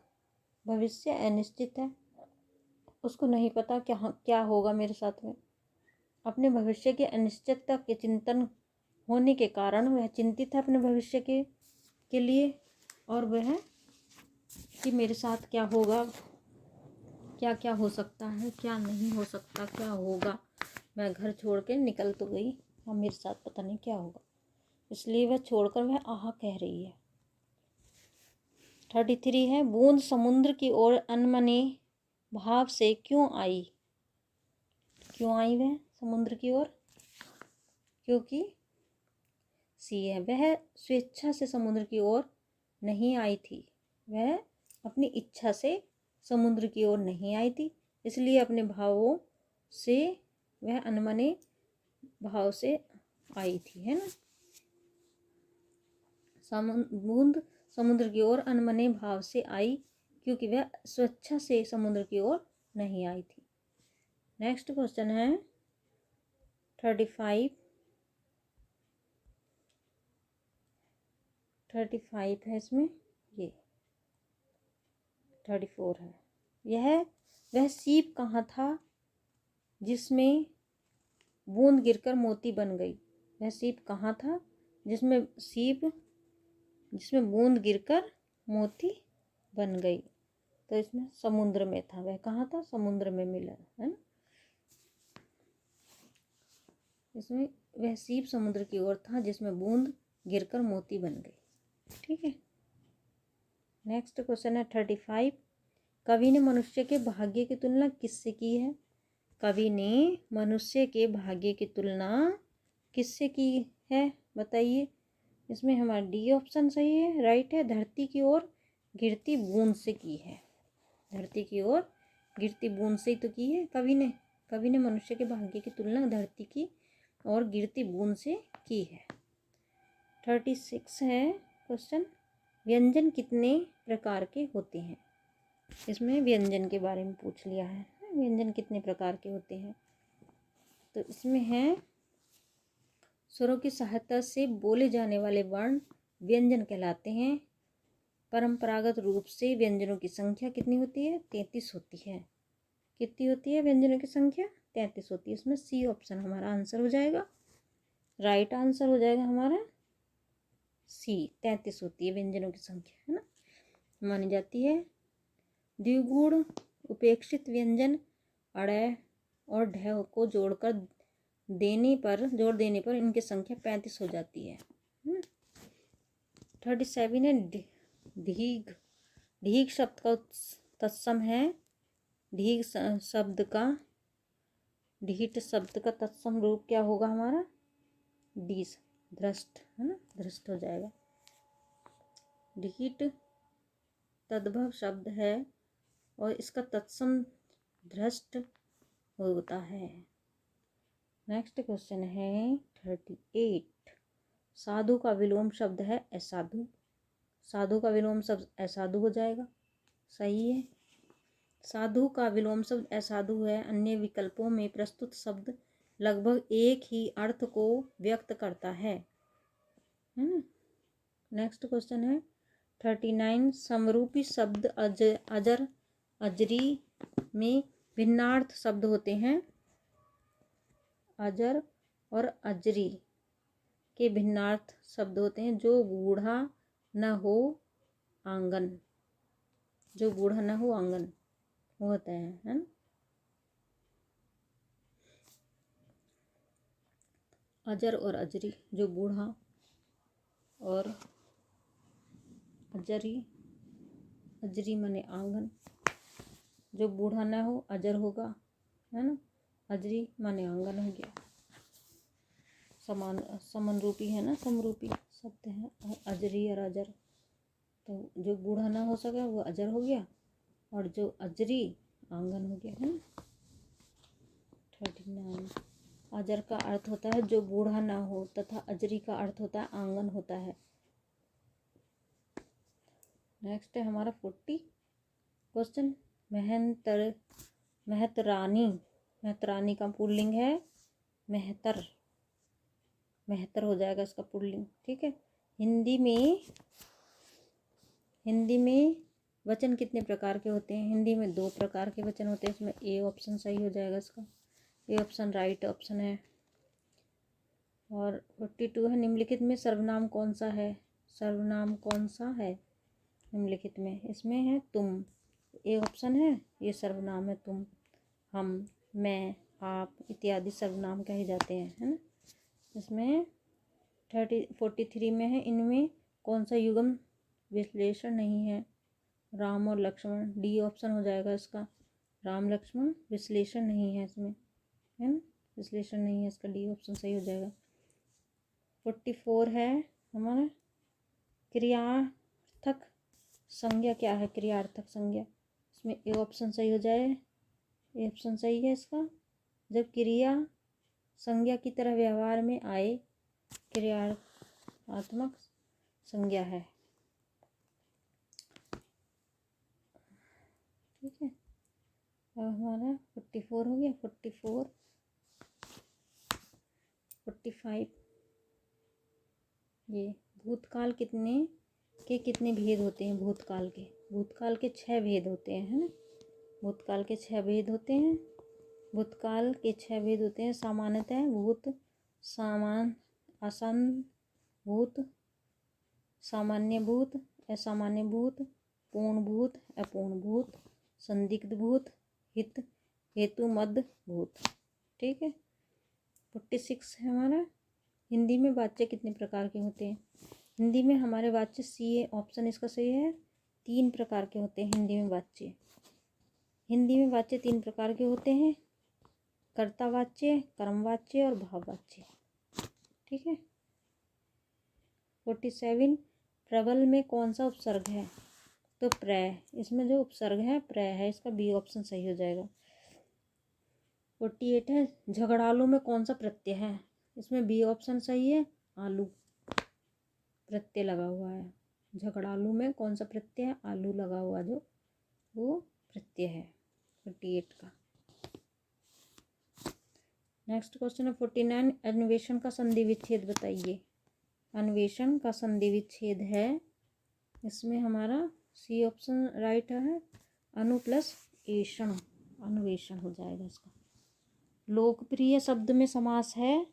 भविष्य अनिश्चित है, उसको नहीं पता क्या होगा मेरे साथ में। अपने भविष्य की अनिश्चितता के चिंतन होने के कारण वह चिंतित है अपने भविष्य के लिए, और वह कि मेरे साथ क्या होगा, क्या क्या हो सकता है, क्या नहीं हो सकता, क्या होगा। मैं घर छोड़ के निकल तो गई, अब मेरे साथ पता नहीं क्या होगा, इसलिए वह छोड़कर वह आह कह रही है। 33 है। बूंद समुद्र की ओर अनमने भाव से क्यों आई? क्यों आई वह समुद्र की ओर? क्योंकि सी है, वह स्वेच्छा से समुद्र की ओर नहीं आई थी। वह अपनी इच्छा से समुद्र की ओर नहीं आई थी, इसलिए अपने भावों से वह अनमने भाव से आई थी, है ना। बूंद समुद्र की ओर अनमने भाव से आई क्योंकि वह स्वेच्छा से समुद्र की ओर नहीं आई थी। नेक्स्ट क्वेश्चन है 35 है इसमें, ये 34 है। वह सीप कहाँ था जिसमें बूंद गिरकर मोती बन गई? वह सीप कहाँ था जिसमें बूंद गिरकर मोती बन गई? तो इसमें समुद्र में था। वह कहाँ था? समुद्र में मिला, है ना। इसमें वह सीप समुद्र की ओर था जिसमें बूंद गिरकर मोती बन गई। ठीक है, नेक्स्ट क्वेश्चन है 35। कवि ने मनुष्य के भाग्य की तुलना किससे की है? कवि ने मनुष्य के भाग्य की तुलना किससे की है, बताइए। इसमें हमारा डी ऑप्शन सही है, राइट है। धरती की ओर गिरती बूंद से की है। धरती की ओर गिरती बूंद से ही तो की है कवि ने मनुष्य के भाग्य की तुलना धरती की और गिरती बूंद से की है। 36 है क्वेश्चन। व्यंजन कितने प्रकार के होते हैं? इसमें व्यंजन के बारे में पूछ लिया है, व्यंजन कितने प्रकार के होते हैं। तो इसमें है स्वरों की सहायता से बोले जाने वाले वर्ण व्यंजन कहलाते हैं। परंपरागत रूप से व्यंजनों की संख्या कितनी होती है? 33 होती है। कितनी होती है व्यंजनों की संख्या? 33 होती है। इसमें सी ऑप्शन हमारा आंसर हो जाएगा, राइट आंसर हो जाएगा हमारा सी। 33 होती है व्यंजनों की संख्या, है ना, मानी जाती है। द्विगुण उपेक्षित व्यंजन अड़ और ढ को जोड़ देने पर इनकी संख्या 35 हो जाती है। 37 है ढीग शब्द का तत्सम है। ढीठ शब्द का तत्सम रूप क्या होगा हमारा? डी, धृष्ट, है ना, धृष्ट हो जाएगा। ढीठ तद्भव शब्द है और इसका तत्सम धृष्ट होता है। नेक्स्ट क्वेश्चन है 38। साधु का विलोम शब्द है असाधु। साधु का विलोम शब्द असाधु हो जाएगा, सही है। साधु का विलोम शब्द असाधु है। अन्य विकल्पों में प्रस्तुत शब्द लगभग एक ही अर्थ को व्यक्त करता है ना। नेक्स्ट क्वेश्चन है 39। समरूपी शब्द अजर अजरी में भिन्नार्थ शब्द होते हैं। अजर और अजरी के भिन्नार्थ शब्द होते हैं। जो बूढ़ा न हो आंगन, जो बूढ़ा न हो आंगन वो होता है ना। अजर और अजरी, जो बूढ़ा और अजरी, अजरी माने आंगन। जो बूढ़ा न हो अजर होगा है ना, अजरी माने आंगन हो गया। समरूपी है ना, समरूपी शब्द है और अजरी और अजर। तो जो बूढ़ा ना हो सका वो अजर हो गया और जो अजरी आंगन हो गया है ना। 39। अजर का अर्थ होता है जो बूढ़ा ना हो तथा अजरी का अर्थ होता है आंगन होता है। नेक्स्ट है हमारा 40 क्वेश्चन। मेहतरानी, मेहतरानी का पुल्लिंग है मेहतर, मेहतर हो जाएगा इसका पुल्लिंग, ठीक है। हिंदी में वचन कितने प्रकार के होते हैं? हिंदी में 2 प्रकार के वचन होते हैं। इसमें ए ऑप्शन सही हो जाएगा इसका, ए ऑप्शन राइट ऑप्शन है। और 42 है निम्नलिखित में सर्वनाम कौन सा है? सर्वनाम कौन सा है निम्नलिखित में? इसमें है तुम, ए ऑप्शन है, ये सर्वनाम है तुम, हम, मैं, आप इत्यादि सर्वनाम कहे जाते हैं, है ना। इसमें 43 में है इनमें कौन सा युग्म विश्लेषण नहीं है? राम और लक्ष्मण, डी ऑप्शन हो जाएगा इसका, राम लक्ष्मण विश्लेषण नहीं है इसमें, है ना, विश्लेषण नहीं है इसका, डी ऑप्शन सही हो जाएगा। 44 है हमारा क्रियार्थक संज्ञा क्या है? क्रियार्थक संज्ञा, इसमें ए ऑप्शन सही हो जाए, ए ऑप्शन सही है इसका। जब क्रिया संज्ञा की तरह व्यवहार में आए क्रियात्मक संज्ञा है, ठीक है। अब हमारा 44 हो गया। 44 45 ये भूतकाल कितने भेद होते हैं? भूतकाल के 6 भेद होते हैं, है ना। भूतकाल के 6 भेद होते हैं। भूतकाल के 6 भेद होते हैं। सामान्यतः भूत, आसन भूत, सामान्य भूत, असामान्य भूत, पूर्ण भूत, अपूर्ण भूत, संदिग्ध भूत, हेतु मद भूत, ठीक है। 46 है हमारा हिंदी में वाच्य कितने प्रकार के होते हैं? हिंदी में हमारे वाच्य सी ऑप्शन इसका सही है, 3 प्रकार के होते हैं हिंदी में वाच्य। हिंदी में वाच्य 3 प्रकार के होते हैं, कर्तावाच्य, कर्मवाच्य और भाववाच्य, ठीक है। 47 प्रबल में कौन सा उपसर्ग है? तो प्रय, इसमें जो उपसर्ग है प्रय है, इसका बी ऑप्शन सही हो जाएगा। 48 है झगड़ालू में कौन सा प्रत्यय है? इसमें बी ऑप्शन सही है, आलू प्रत्यय लगा हुआ है। झगड़ालू में कौन सा प्रत्यय है? आलू लगा हुआ जो वो प्रत्यय है 48 का। नेक्स्ट क्वेश्चन है 49 अन्वेषण का संधि विच्छेद बताइए। अन्वेषण का संधि विच्छेद है, इसमें हमारा सी ऑप्शन राइट है, अनु प्लस एषण, अन्वेषण हो जाएगा इसका। लोकप्रिय शब्द में समास है,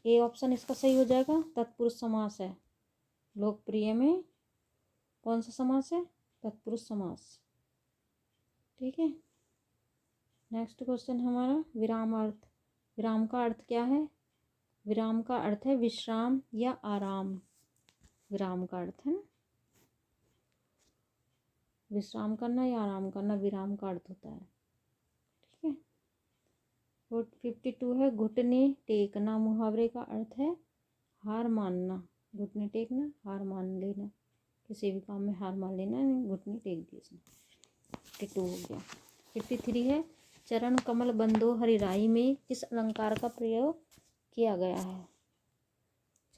ए ऑप्शन इसका सही हो जाएगा, तत्पुरुष समास है। लोकप्रिय में कौन सा समास है? तत्पुरुष समास, ठीक है। नेक्स्ट क्वेश्चन हमारा विराम अर्थ। विराम का अर्थ क्या है? विराम का अर्थ है विश्राम या आराम, विराम का अर्थ है ना, विश्राम करना या आराम करना विराम का अर्थ होता है, ठीक है। 52 है घुटने टेकना, मुहावरे का अर्थ है हार मानना। घुटने टेकना, हार मान लेना, किसी भी काम में हार मान लेना, घुटने टेक दिए इसने। 52 हो गया। 53 है चरण कमल बंदो हरिराई में किस अलंकार का प्रयोग किया गया है?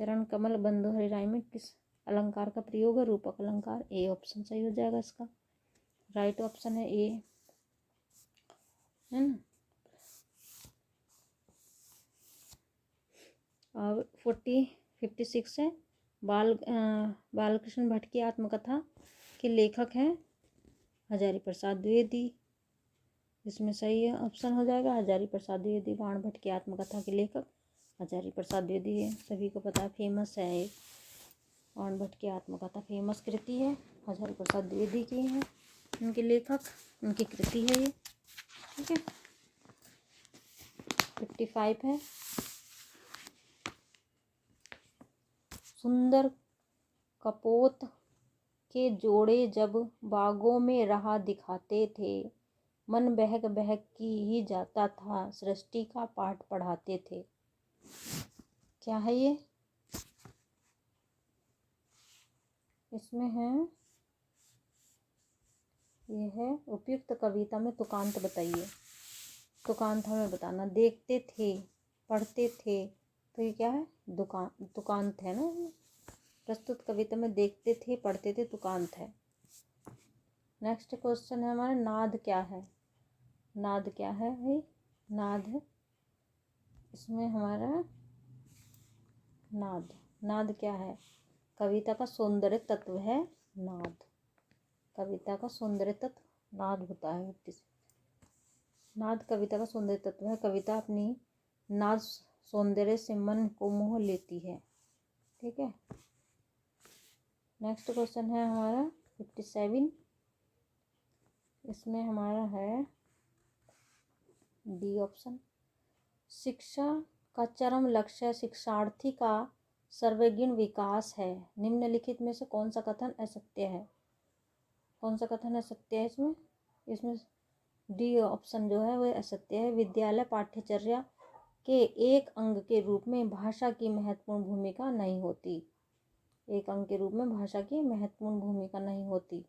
चरण कमल बंधु हरिराई में किस अलंकार का प्रयोग है? रूपक अलंकार। ए ऑप्शन सही हो जाएगा इसका, राइट ऑप्शन है ए, है ना। और 56 है, बालकृष्ण भट्ट की आत्मकथा के लेखक हैं हजारी प्रसाद द्विवेदी। इसमें सही है ऑप्शन हो जाएगा हजारी प्रसाद द्विवेदी। बाण भट्ट की आत्मकथा के लेखक हजारी प्रसाद द्विवेदी है, सभी को पता है, फेमस है ये। बाण भट्ट की आत्मकथा फेमस कृति है, हजारी प्रसाद द्विवेदी की है, उनके लेखक, उनकी कृति है ये, ठीक है। 55 है, सुंदर कपोत के जोड़े जब बागों में राह दिखाते थे, मन बहक बहक की ही जाता था, सृष्टि का पाठ पढ़ाते थे। क्या है ये? इसमें है, ये है उपयुक्त कविता में तुकांत बताइए। तुकांत हमें बताना। देखते थे, पढ़ते थे, तो ये क्या है? तुकांत है ना। प्रस्तुत कविता में देखते थे, पढ़ते थे, तुकांत है। नेक्स्ट क्वेश्चन है हमारा, नाद क्या है? नाद क्या है भाई? नाद है इसमें हमारा, नाद क्या है? कविता का सौंदर्य तत्व है नाद। कविता का सौंदर्य तत्व नाद होता है। नाद कविता का सौंदर्य तत्व है। कविता अपनी नाद सौंदर्य से मन को मोह लेती है, ठीक है। नेक्स्ट क्वेश्चन है हमारा 57। इसमें हमारा है डी ऑप्शन। शिक्षा का चरम लक्ष्य शिक्षार्थी का सर्वगुण विकास है, निम्नलिखित में से कौन सा कथन असत्य है? कौन सा कथन असत्य है इसमें? इसमें डी ऑप्शन जो है वह असत्य है। विद्यालय पाठ्यचर्या के एक अंग के रूप में भाषा की महत्वपूर्ण भूमिका नहीं होती। एक अंग के रूप में भाषा की महत्वपूर्ण भूमिका नहीं होती।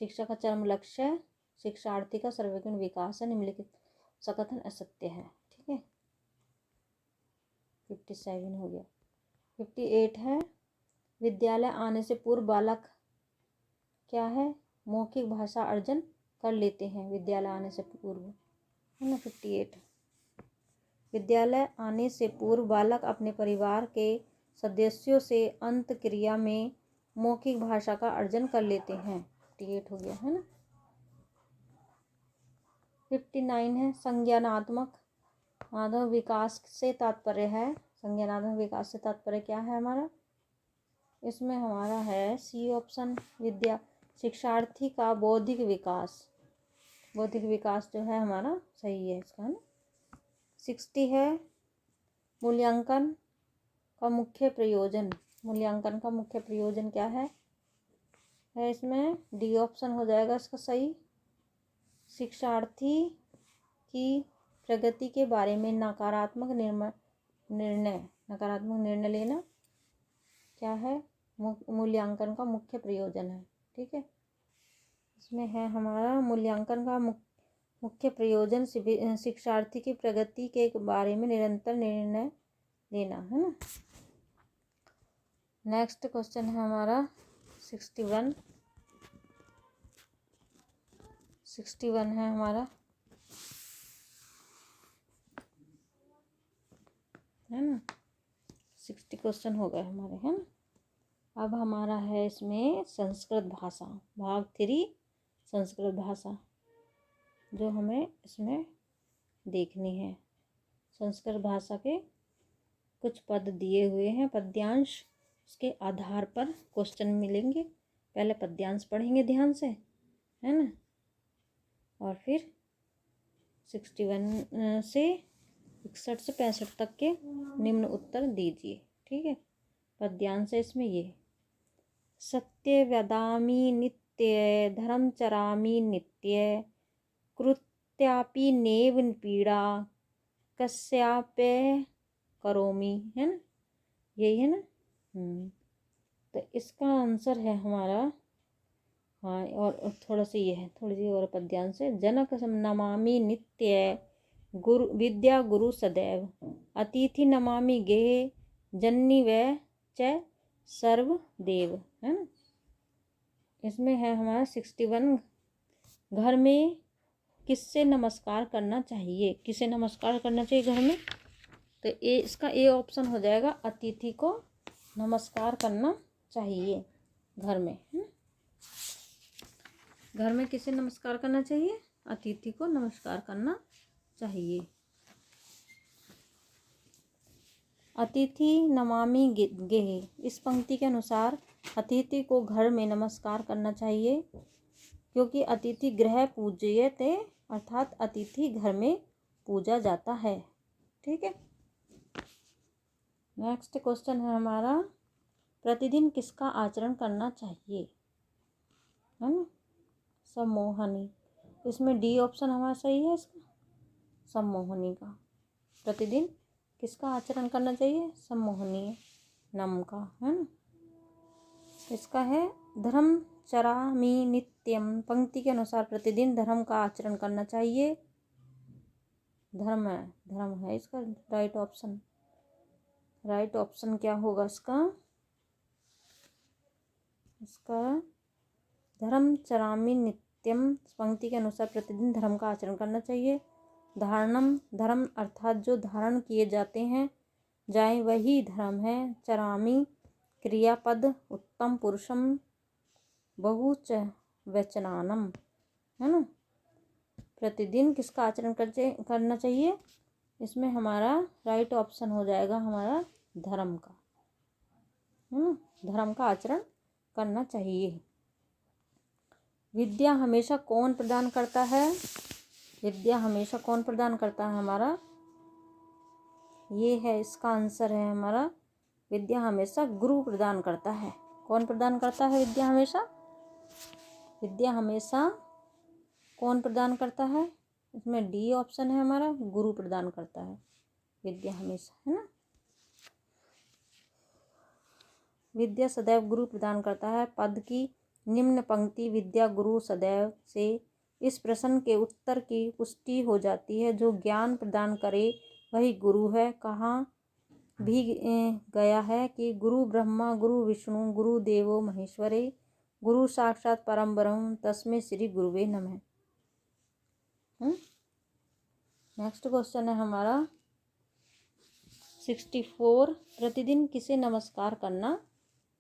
शिक्षा का चरम लक्ष्य शिक्षार्थी का सर्वगुण विकास है, निम्नलिखित सा कथन असत्य है, ठीक है। 57 हो गया। 58 है, विद्यालय आने से पूर्व बालक क्या है? मौखिक भाषा अर्जन कर लेते हैं, विद्यालय आने से पूर्व, है ना। 58, विद्यालय आने से पूर्व बालक अपने परिवार के सदस्यों से अंत क्रिया में मौखिक भाषा का अर्जन कर लेते हैं। 58 हो गया, है ना। 59 है, संज्ञानात्मक विकास से तात्पर्य है। संज्ञानात्मक विकास से तात्पर्य क्या है हमारा? इसमें हमारा है सी ऑप्शन, विद्या शिक्षार्थी का बौद्धिक विकास। बौद्धिक विकास जो है हमारा सही है इसका, है ना। 60 है, मूल्यांकन का मुख्य प्रयोजन। मूल्यांकन का मुख्य प्रयोजन क्या है इसमें डी ऑप्शन हो जाएगा इसका सही। शिक्षार्थी की प्रगति के बारे में नकारात्मक निर्णय लेना क्या है? मूल्यांकन का मुख्य प्रयोजन है, ठीक है। इसमें है हमारा मूल्यांकन का मुख्य प्रयोजन शिक्षार्थी की प्रगति के बारे में निरंतर निर्णय लेना, है ना। नेक्स्ट क्वेश्चन है हमारा 61। 61 है हमारा, है ना। 60 क्वेश्चन हो गए हमारे, है ना। अब हमारा है इसमें संस्कृत भाषा, भाग 3 संस्कृत भाषा, जो हमें इसमें देखनी है। संस्कृत भाषा के कुछ पद दिए हुए हैं, पद्यांश, उसके आधार पर क्वेश्चन मिलेंगे। पहले पद्यांश पढ़ेंगे ध्यान से, है ना, और फिर 61 से 61 से 65 तक के निम्न उत्तर दीजिए, ठीक है। पद्यांश है इसमें ये, सत्य वदामि नित्य धर्मचरामि नित्य कृत्यापि नेव पीड़ा कस्याप्य करोमि, है ना, यही है ना। तो इसका आंसर है हमारा, हाँ, और थोड़ा सा ये है, थोड़ी सी और पद्यांश है। जनक नमामि नित्य गुरु विद्या गुरु सदैव, अतिथि नमामि गेह जन्नी व च सर्वदेव, है ना। इसमें है हमारा 61, घर में किससे नमस्कार करना चाहिए, किसे नमस्कार करना चाहिए घर में, तो इसका ए ऑप्शन हो जाएगा, अतिथि को नमस्कार करना चाहिए घर में, है ना। घर में किसे नमस्कार करना चाहिए, अतिथि को नमस्कार करना चाहिए। अतिथि नमामि गेह, इस पंक्ति के अनुसार अतिथि को घर में नमस्कार करना चाहिए, क्योंकि अतिथि गृह पूज्यते, अर्थात अतिथि घर में पूजा जाता है। ठीक है। नेक्स्ट क्वेश्चन है हमारा, प्रतिदिन किसका आचरण करना चाहिए, है ना। सम्मोहनी, इसमें डी ऑप्शन हमारा सही है इसका, सम्मोहनी का। प्रतिदिन किसका आचरण करना चाहिए, सम्मोहनी नम का, है ना। इसका है धर्मचरामि नित्यम, पंक्ति के अनुसार प्रतिदिन धर्म का आचरण करना चाहिए। धर्म है इसका राइट ऑप्शन। राइट ऑप्शन क्या होगा इसका धर्मचरामि नित्यम, पंक्ति के अनुसार प्रतिदिन धर्म का आचरण करना चाहिए। धारणम, धर्म अर्थात जो धारण किए जाते हैं जाए वही धर्म है। चरामि क्रियापद, उत्तम पुरुषम बहुच वचनानम, है ना। प्रतिदिन किसका आचरण करना चाहिए, इसमें हमारा राइट ऑप्शन हो जाएगा हमारा धर्म का, है ना। धर्म का आचरण करना चाहिए। विद्या हमेशा कौन प्रदान करता है, विद्या हमेशा कौन प्रदान करता है, हमारा ये है, इसका आंसर है हमारा, विद्या हमेशा गुरु प्रदान करता है। कौन प्रदान करता है विद्या हमेशा, विद्या हमेशा कौन प्रदान करता है, इसमें डी ऑप्शन है हमारा, गुरु प्रदान करता है विद्या हमेशा, है ना। विद्या सदैव गुरु प्रदान करता है। पद की निम्न पंक्ति विद्या गुरु सदैव से इस प्रश्न के उत्तर की पुष्टि हो जाती है, जो ज्ञान प्रदान करे वही गुरु है। कहाँ भी गया है कि गुरु ब्रह्मा गुरु विष्णु गुरु देवो महेश्वरे गुरु साक्षात परम ब्रह्म तस्मै श्री गुरुवे नमः। नेक्स्ट क्वेश्चन है हमारा 64, प्रतिदिन किसे नमस्कार करना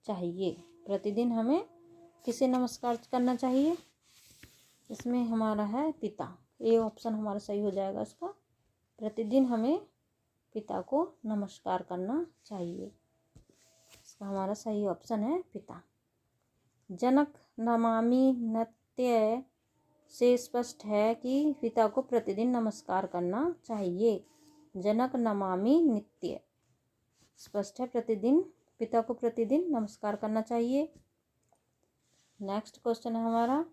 चाहिए, प्रतिदिन हमें किसे नमस्कार करना चाहिए, इसमें हमारा है पिता, ए ऑप्शन हमारा सही हो जाएगा इसका। प्रतिदिन हमें पिता को नमस्कार करना चाहिए, इसका हमारा सही ऑप्शन है पिता। जनक नमामि नत्य से स्पष्ट है कि पिता को प्रतिदिन नमस्कार करना चाहिए। जनक नमामि नित्य स्पष्ट है, प्रतिदिन पिता को प्रतिदिन नमस्कार करना चाहिए। नेक्स्ट क्वेश्चन है हमारा,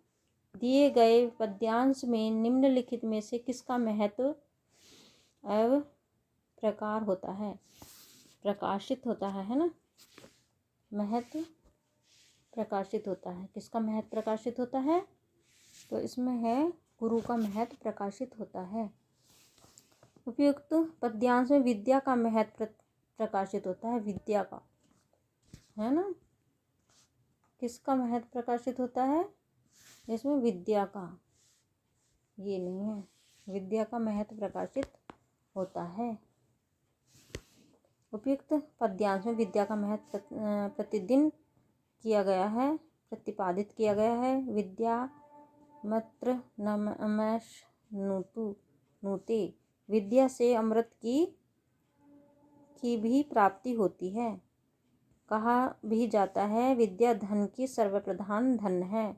दिए गए पद्यांश में निम्नलिखित में से किसका महत्व एवं प्रकार होता है, प्रकाशित होता है ना। महत्व प्रकाशित होता है, किसका महत्व प्रकाशित होता है, तो इसमें है गुरु का महत्व प्रकाशित होता है। उपयुक्त पद्यांश में विद्या का महत्व प्रकाशित होता है, विद्या का, है ना। किसका महत्व प्रकाशित होता है, इसमें विद्या का, ये नहीं है, विद्या का महत्व प्रकाशित होता है। उपयुक्त पद्यांश में विद्या का महत्व प्रतिदिन किया गया है, प्रतिपादित किया गया है। विद्या मत्र नमश नुते, विद्या से अमृत की भी प्राप्ति होती है। कहा भी जाता है विद्या धन की सर्वप्रधान धन है,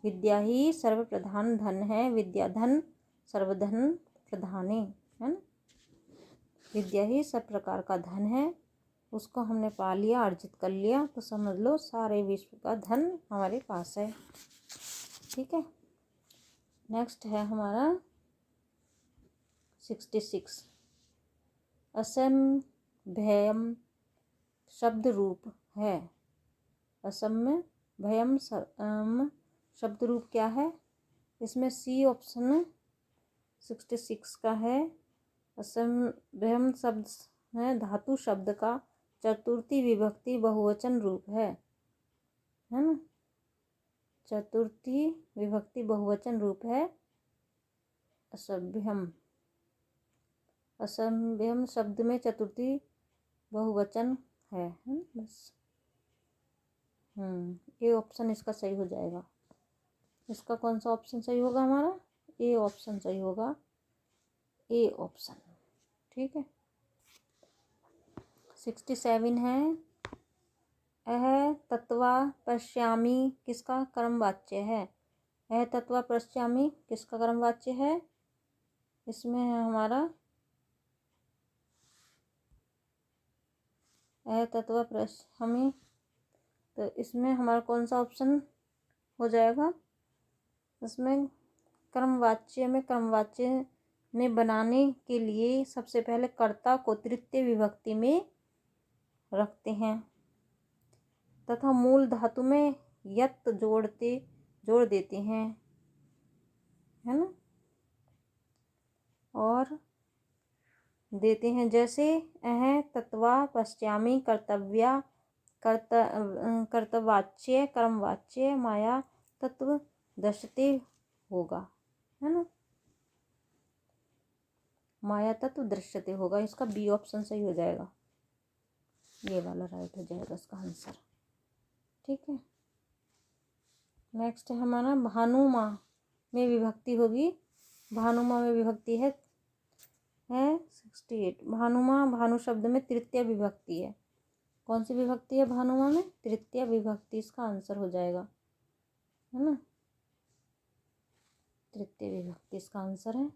विद्या ही सर्वप्रधान धन है, विद्या धन सर्वधन प्रधाने, है ना। विद्या ही सब प्रकार का धन है, उसको हमने पा लिया, अर्जित कर लिया, तो समझ लो सारे विश्व का धन हमारे पास है। ठीक है। नेक्स्ट है हमारा 66, असंभयम शब्द रूप है। असम्य भयम शब्द रूप क्या है, इसमें सी ऑप्शन 66 का है। असंभयम शब्द है धातु शब्द का चतुर्थी विभक्ति बहुवचन रूप है ना। चतुर्थी विभक्ति बहुवचन रूप है असभ्यम। असभ्यम शब्द में चतुर्थी बहुवचन है बस। ये ऑप्शन इसका सही हो जाएगा। इसका कौन सा ऑप्शन सही होगा हमारा? ए ऑप्शन सही होगा, ए ऑप्शन। ठीक है। 67 है, अह तत्वा पश्यामि किसका कर्मवाच्य है? अह तत्वा पश्यामि किसका कर्मवाच्य है? इसमें है हमारा अह तत्वा पश्यामि, तो इसमें हमारा कौन सा ऑप्शन हो जाएगा? इसमें कर्मवाच्य में बनाने के लिए सबसे पहले कर्ता को तृतीय विभक्ति में रखते हैं तथा मूल धातु में यत जोड़ देते हैं, है ना, और देते हैं। जैसे अह तत्वा पश्यामि कर्तवाच्य कर्मवाच्य माया तत्व दृश्यते होगा, है ना, माया तत्व दृश्यते होगा। इसका बी ऑप्शन सही हो जाएगा, ये वाला राइट हो जाएगा इसका आंसर। ठीक है। नेक्स्ट है हमारा भानुमा में विभक्ति होगी। भानुमा में विभक्ति है 68। भानुमा भानु शब्द में तृतीय विभक्ति है। कौन सी विभक्ति है भानुमा में? तृतीय विभक्ति इसका आंसर हो जाएगा, है ना, तृतीय विभक्ति इसका आंसर है।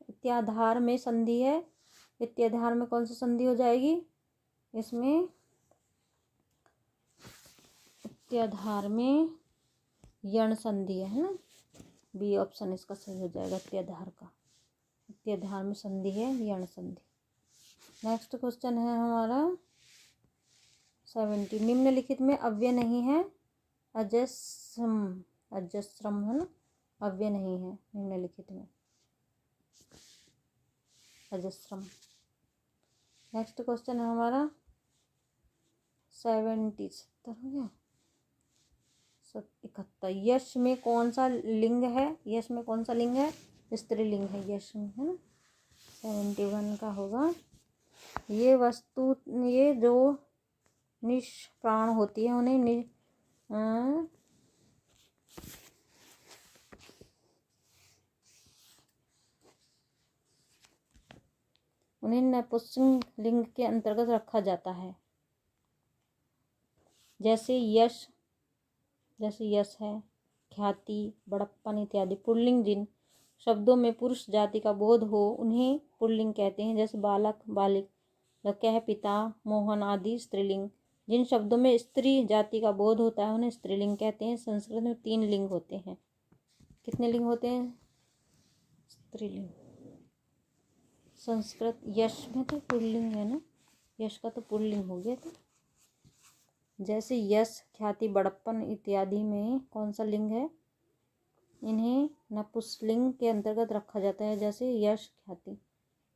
इत्याधार में संधि है। इत्याधार में कौन सी संधि हो जाएगी? इसमें इत्याधार में यण संधि है ना, बी ऑप्शन इसका सही हो जाएगा इत्याधार का। इत्याधार में संधि है यण संधि। नेक्स्ट क्वेश्चन है हमारा 70। निम्नलिखित में अव्यय नहीं है अजस्रम है ना, अव्यय नहीं है निम्नलिखित में अजस्रम। नेक्स्ट क्वेश्चन है हमारा 71 हो गया 71। यश में कौन सा लिंग है? यश में कौन सा लिंग है? स्त्रीलिंग है यश में, है ना। 71 का होगा ये वस्तु, ये जो निष्प्राण होती है उन्हें नपुंसक लिंग के अंतर्गत रखा जाता है। जैसे यश है, ख्याति, बड़प्पन इत्यादि। पुल्लिंग जिन शब्दों में पुरुष जाति का बोध हो उन्हें पुल्लिंग कहते हैं। जैसे बालक, बालिका, पिता, मोहन आदि। स्त्रीलिंग जिन शब्दों में स्त्री जाति का बोध होता है उन्हें स्त्रीलिंग कहते हैं। संस्कृत में 3 लिंग होते हैं। कितने लिंग होते हैं? स्त्रीलिंग। संस्कृत यश में तो पुल्लिंग है ना, यश का तो पुल्लिंग हो गया था। जैसे यश, ख्याति, बड़प्पन इत्यादि में कौन सा लिंग है? इन्हें नपुंसकलिंग के अंतर्गत रखा जाता है। जैसे यश, ख्याति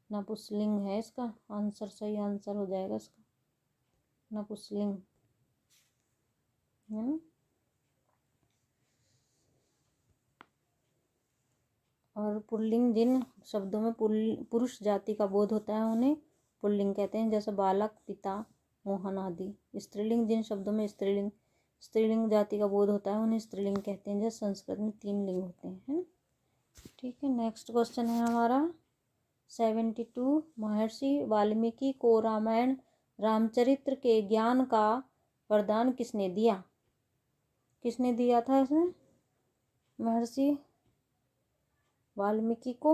नपुंसकलिंग है, इसका आंसर सही आंसर हो जाएगा इसका नपुंसकलिंग, है ना। और पुल्लिंग जिन शब्दों में पुरुष जाति का बोध होता है उन्हें पुल्लिंग कहते हैं। जैसे बालक, पिता, मोहन आदि। स्त्रीलिंग जिन शब्दों में स्त्रीलिंग जाति का बोध होता है उन्हें स्त्रीलिंग कहते हैं। जैसे संस्कृत में 3 लिंग होते हैं, है ना। ठीक है। नेक्स्ट क्वेश्चन है हमारा 72। महर्षि वाल्मीकि को रामायण रामचरित्र के ज्ञान का वरदान किसने दिया? किसने दिया था इसमें? महर्षि वाल्मीकि को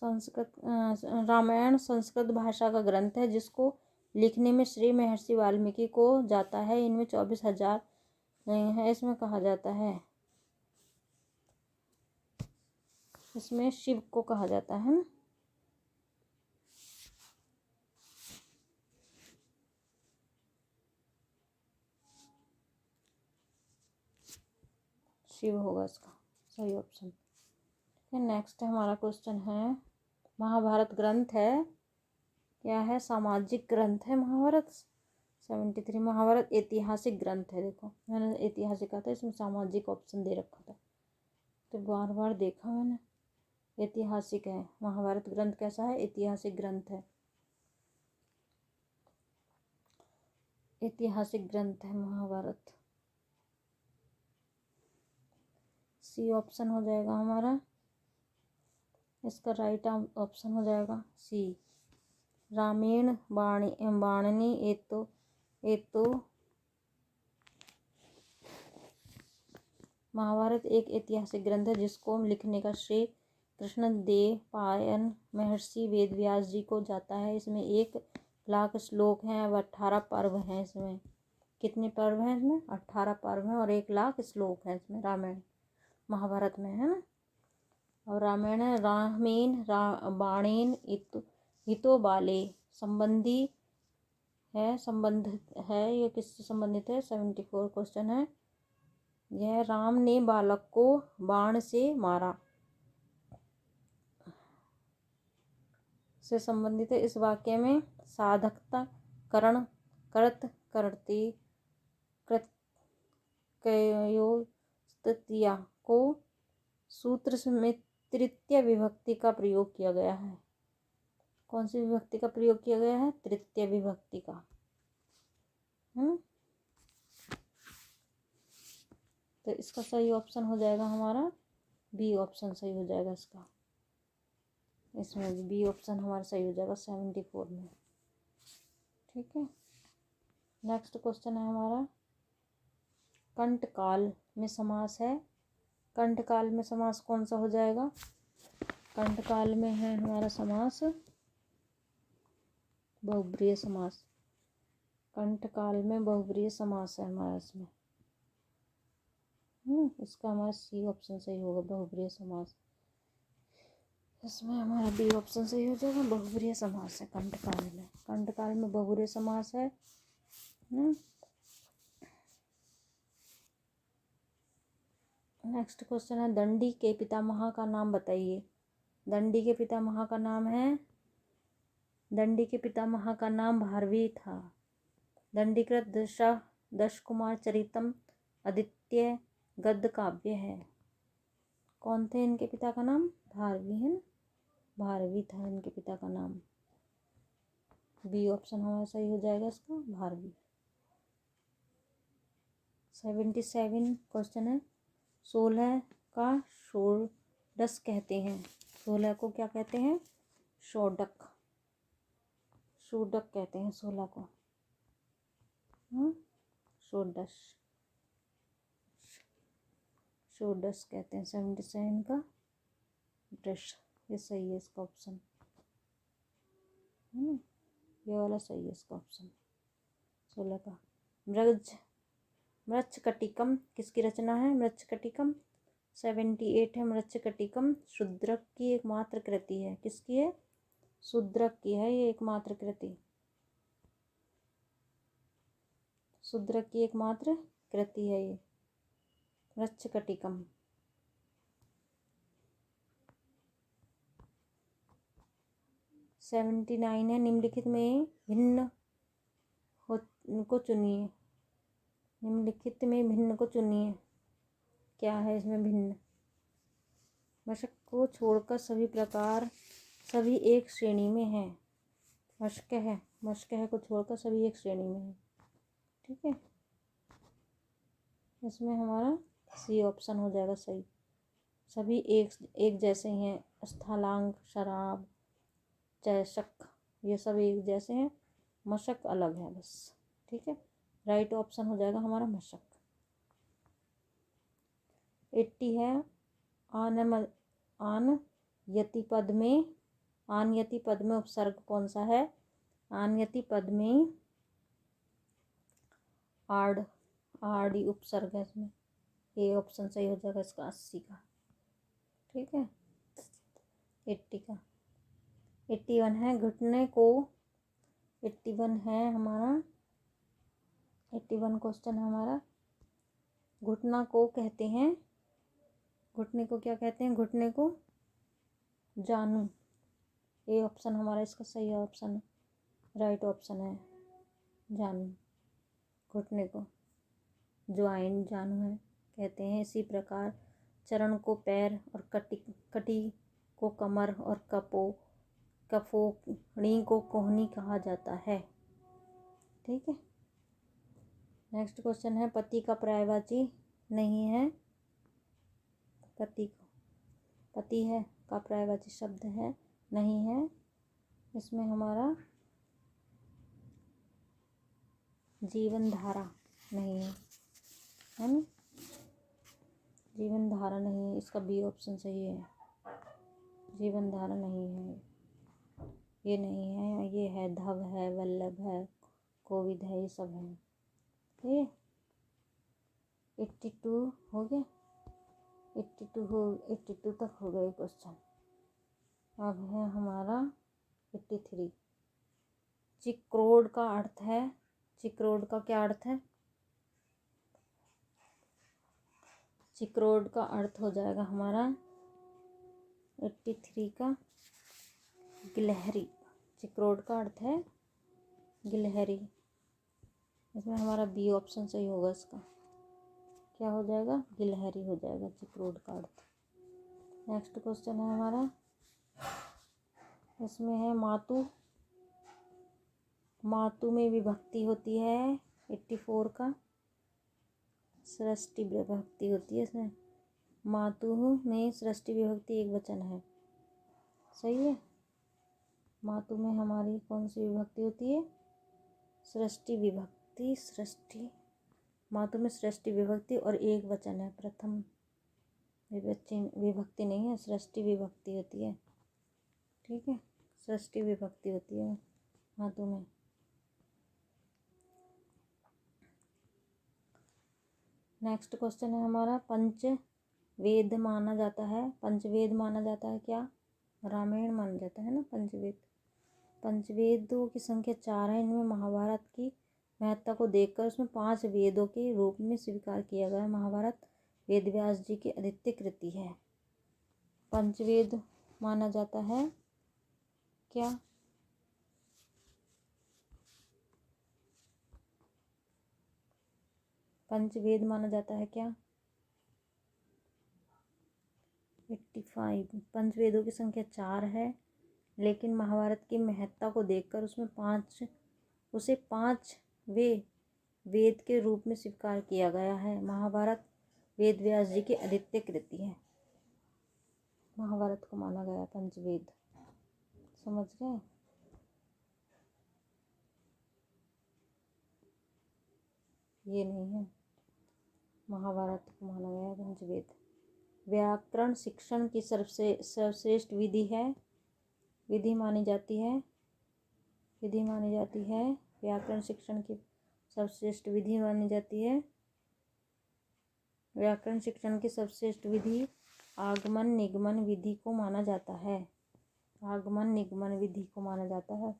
रामायण संस्कृत भाषा का ग्रंथ है जिसको लिखने में श्री महर्षि वाल्मीकि को जाता है। इनमें 24,000 है। इसमें कहा जाता है, इसमें शिव को कहा जाता है ना। शिव होगा इसका सही ऑप्शन। है। नेक्स्ट हमारा क्वेश्चन है, महाभारत ग्रंथ है, क्या है? सामाजिक ग्रंथ है महाभारत। 73 महाभारत ऐतिहासिक ग्रंथ है। देखो मैंने ऐतिहासिक कहा था, इसमें सामाजिक ऑप्शन दे रखा था तो बार बार देखा मैंने। ऐतिहासिक है महाभारत ग्रंथ। कैसा है? ऐतिहासिक ग्रंथ है। ऐतिहासिक ग्रंथ है महाभारत। सी ऑप्शन हो जाएगा हमारा, इसका राइट ऑप्शन हो जाएगा सी। रामायण बाणनी एतो महाभारत एक ऐतिहासिक ग्रंथ है जिसको लिखने का श्रेय कृष्णदेवरायन महर्षि वेदव्यास जी को जाता है। इसमें 1,00,000 श्लोक हैं व 18 पर्व हैं। इसमें कितने पर्व हैं? इसमें 18 पर्व हैं और 1,00,000 श्लोक हैं इसमें रामायण महाभारत में, है ना। और रामायण है रामेन बाणेन हितो बाले संबंधी है, संबंधित है। ये किससे संबंधित है? 74 क्वेश्चन है। यह राम ने बालक को बाण से मारा से संबंधित है। इस वाक्य में साधकता करण करत करती कृतयोस्तृतीया को सूत्र में तृतीय विभक्ति का प्रयोग किया गया है। कौन सी विभक्ति का प्रयोग किया गया है? तृतीय विभक्ति का। तो इसका सही ऑप्शन हो जाएगा हमारा बी ऑप्शन सही हो जाएगा इसका। इसमें भी बी ऑप्शन हमारा सही हो जाएगा 74 में। ठीक है। नेक्स्ट क्वेश्चन है हमारा, कंटकाल में समास है। कंटकाल में समास कौन सा हो जाएगा? कंटकाल में है हमारा समास बहुब्रीहि समास। कंटकाल में बहुब्रीहि समास है हमारा इसमें। इसका हमारा सी ऑप्शन सही होगा, बहुब्रीहि समास। इसमें हमारा बी ऑप्शन सही हो जाएगा, बहुब्रीहि समास है कंटकाल में। कंटकाल में बहुब्रीहि समास है। नेक्स्ट क्वेश्चन है, दंडी के पितामह का नाम बताइए। दंडी के पितामह का नाम है, दंडी के पितामह का नाम भारवी था। दंडीकृत दश कुमार चरितम आदित्य गद्य काव्य है। कौन थे इनके पिता का नाम? भारवी है ना, भारवी था इनके पिता का नाम। बी ऑप्शन हमारा सही हो जाएगा इसका, भारवी। 77 क्वेश्चन है, 16 का षोडश कहते हैं। 16 को क्या कहते हैं? षोडक। षोडक कहते हैं 16 को। षोडश, षोडश कहते हैं। 77 का डश, ये सही है इसका ऑप्शन। ये वाला सही है इसका ऑप्शन 16 का। मृच्छकटिकम किसकी रचना है? मृच्छकटिकम 78 है। मृच्छकटिकम शूद्रक की एकमात्र कृति है। किसकी है? शूद्रक की है ये एकमात्र कृति। शूद्रक की एकमात्र कृति है ये मृच्छकटिकम। सेवेंटी 79 है, निम्नलिखित में भिन्न को चुनिए। निम्नलिखित में भिन्न को चुनिए। क्या है इसमें भिन्न? मशक को छोड़कर सभी प्रकार सभी एक श्रेणी में है। मशक है, मशक है को छोड़कर सभी एक श्रेणी में है। ठीक है, इसमें हमारा सी ऑप्शन हो जाएगा सही। सभी एक जैसे हैं। स्थलांग, शराब, चषक, ये सब एक जैसे हैं। मशक अलग है बस। ठीक है, राइट ऑप्शन हो जाएगा हमारा मशक। 80 है, आन यति पद में उपसर्ग कौन सा है? आन यति पद में आड़ी उपसर्ग है इसमें। ये ऑप्शन सही हो जाएगा इसका 80 का। ठीक है, 80 का। 81 है, घुटने को 81 है हमारा। 81 क्वेश्चन है हमारा, घुटना को कहते हैं। घुटने को क्या कहते हैं? घुटने को जानू, ए ऑप्शन हमारा इसका सही ऑप्शन, राइट ऑप्शन है जानू। घुटने को ज्वाइंट जानू है कहते हैं। इसी प्रकार चरण को पैर और कटी को कमर और कफोड़ी को कोहनी कहा जाता है। ठीक है। नेक्स्ट क्वेश्चन है पति का पर्यायवाची नहीं है। पति है का पर्यायवाची शब्द है नहीं है। इसमें हमारा जीवन धारा नहीं है, है ना। जीवन धारा नहीं है, इसका बी ऑप्शन सही है। जीवन धारा नहीं है, ये नहीं है। ये है धव है, वल्लभ है, कोविद है, ये सब है। ठीक है। 82 हो गया। 82 तक हो गए क्वेश्चन। अब है हमारा 83। चिक्रोड का अर्थ है, चिक्रोड का क्या अर्थ है? चिक्रोड का अर्थ हो जाएगा हमारा 83 का गिलहरी। चिक्रोड का अर्थ है गिलहरी। इसमें हमारा बी ऑप्शन सही होगा। इसका क्या हो जाएगा? गिलहरी हो जाएगा चिक्रोड का अर्थ। नेक्स्ट क्वेश्चन है हमारा, इसमें है मातु। मातु में विभक्ति होती है 84 का, सृष्टि विभक्ति होती है इसमें। मातु में सृष्टि विभक्ति एक वचन है, सही है। मातु में हमारी कौन सी विभक्ति होती है? सृष्टि विभक्ति। सृष्टि मातु में सृष्टि विभक्ति और एक वचन है। प्रथम विभक्ति नहीं है, सृष्टि विभक्ति होती है। ठीक है, सृष्टि विभक्ति होती है मातु में। नेक्स्ट क्वेश्चन है हमारा, पंचवेद माना जाता है। पंचवेद माना जाता है क्या? रामायण माना जाता है ना पंचवेद। पंचवेदों की संख्या 4 है। इनमें महाभारत की महत्ता को देखकर उसमें 5 वेदों के रूप में स्वीकार किया गया। महाभारत वेद व्यास जी की अद्वितीय कृति है। पंचवेद माना जाता है क्या? पंचवेद माना जाता है क्या? 85। पंचवेदों की संख्या 4 है, लेकिन महाभारत की महत्ता को देखकर उसे 5 वेद के रूप में स्वीकार किया गया है। महाभारत वेद व्यास जी की अद्वितीय कृति है। महाभारत को माना गया पंचवेद। समझ गए? ये नहीं है, महाभारत को माना गया पंचवेद। व्याकरण शिक्षण की सर्वश्रेष्ठ विधि मानी जाती है। व्याकरण शिक्षण की सर्वश्रेष्ठ विधि मानी जाती है। व्याकरण शिक्षण की सर्वश्रेष्ठ विधि आगमन निगमन विधि को माना जाता है। आगमन निगमन विधि को माना जाता है।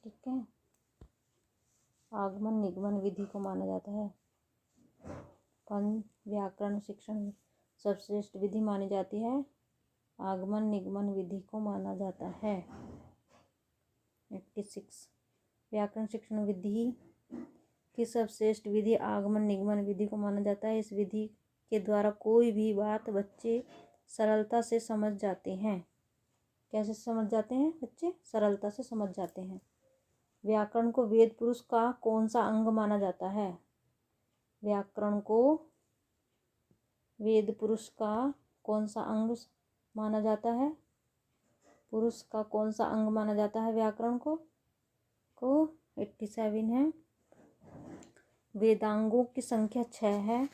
ठीक है, आगमन निगमन विधि को माना जाता है। व्याकरण शिक्षण सर्वश्रेष्ठ विधि मानी जाती है। आगमन निगमन विधि को माना जाता है। 86। व्याकरण शिक्षण विधि की सर्वश्रेष्ठ विधि आगमन निगमन विधि को माना जाता है। इस विधि के द्वारा कोई भी बात बच्चे सरलता से समझ जाते हैं। कैसे समझ जाते हैं बच्चे? सरलता से समझ जाते हैं। व्याकरण को वेद पुरुष का कौन सा अंग माना जाता है? व्याकरण को वेद पुरुष का कौन सा अंग माना जाता है? पुरुष का कौन सा अंग माना जाता है व्याकरण को? 87 है। वेदांगों की संख्या 6 है,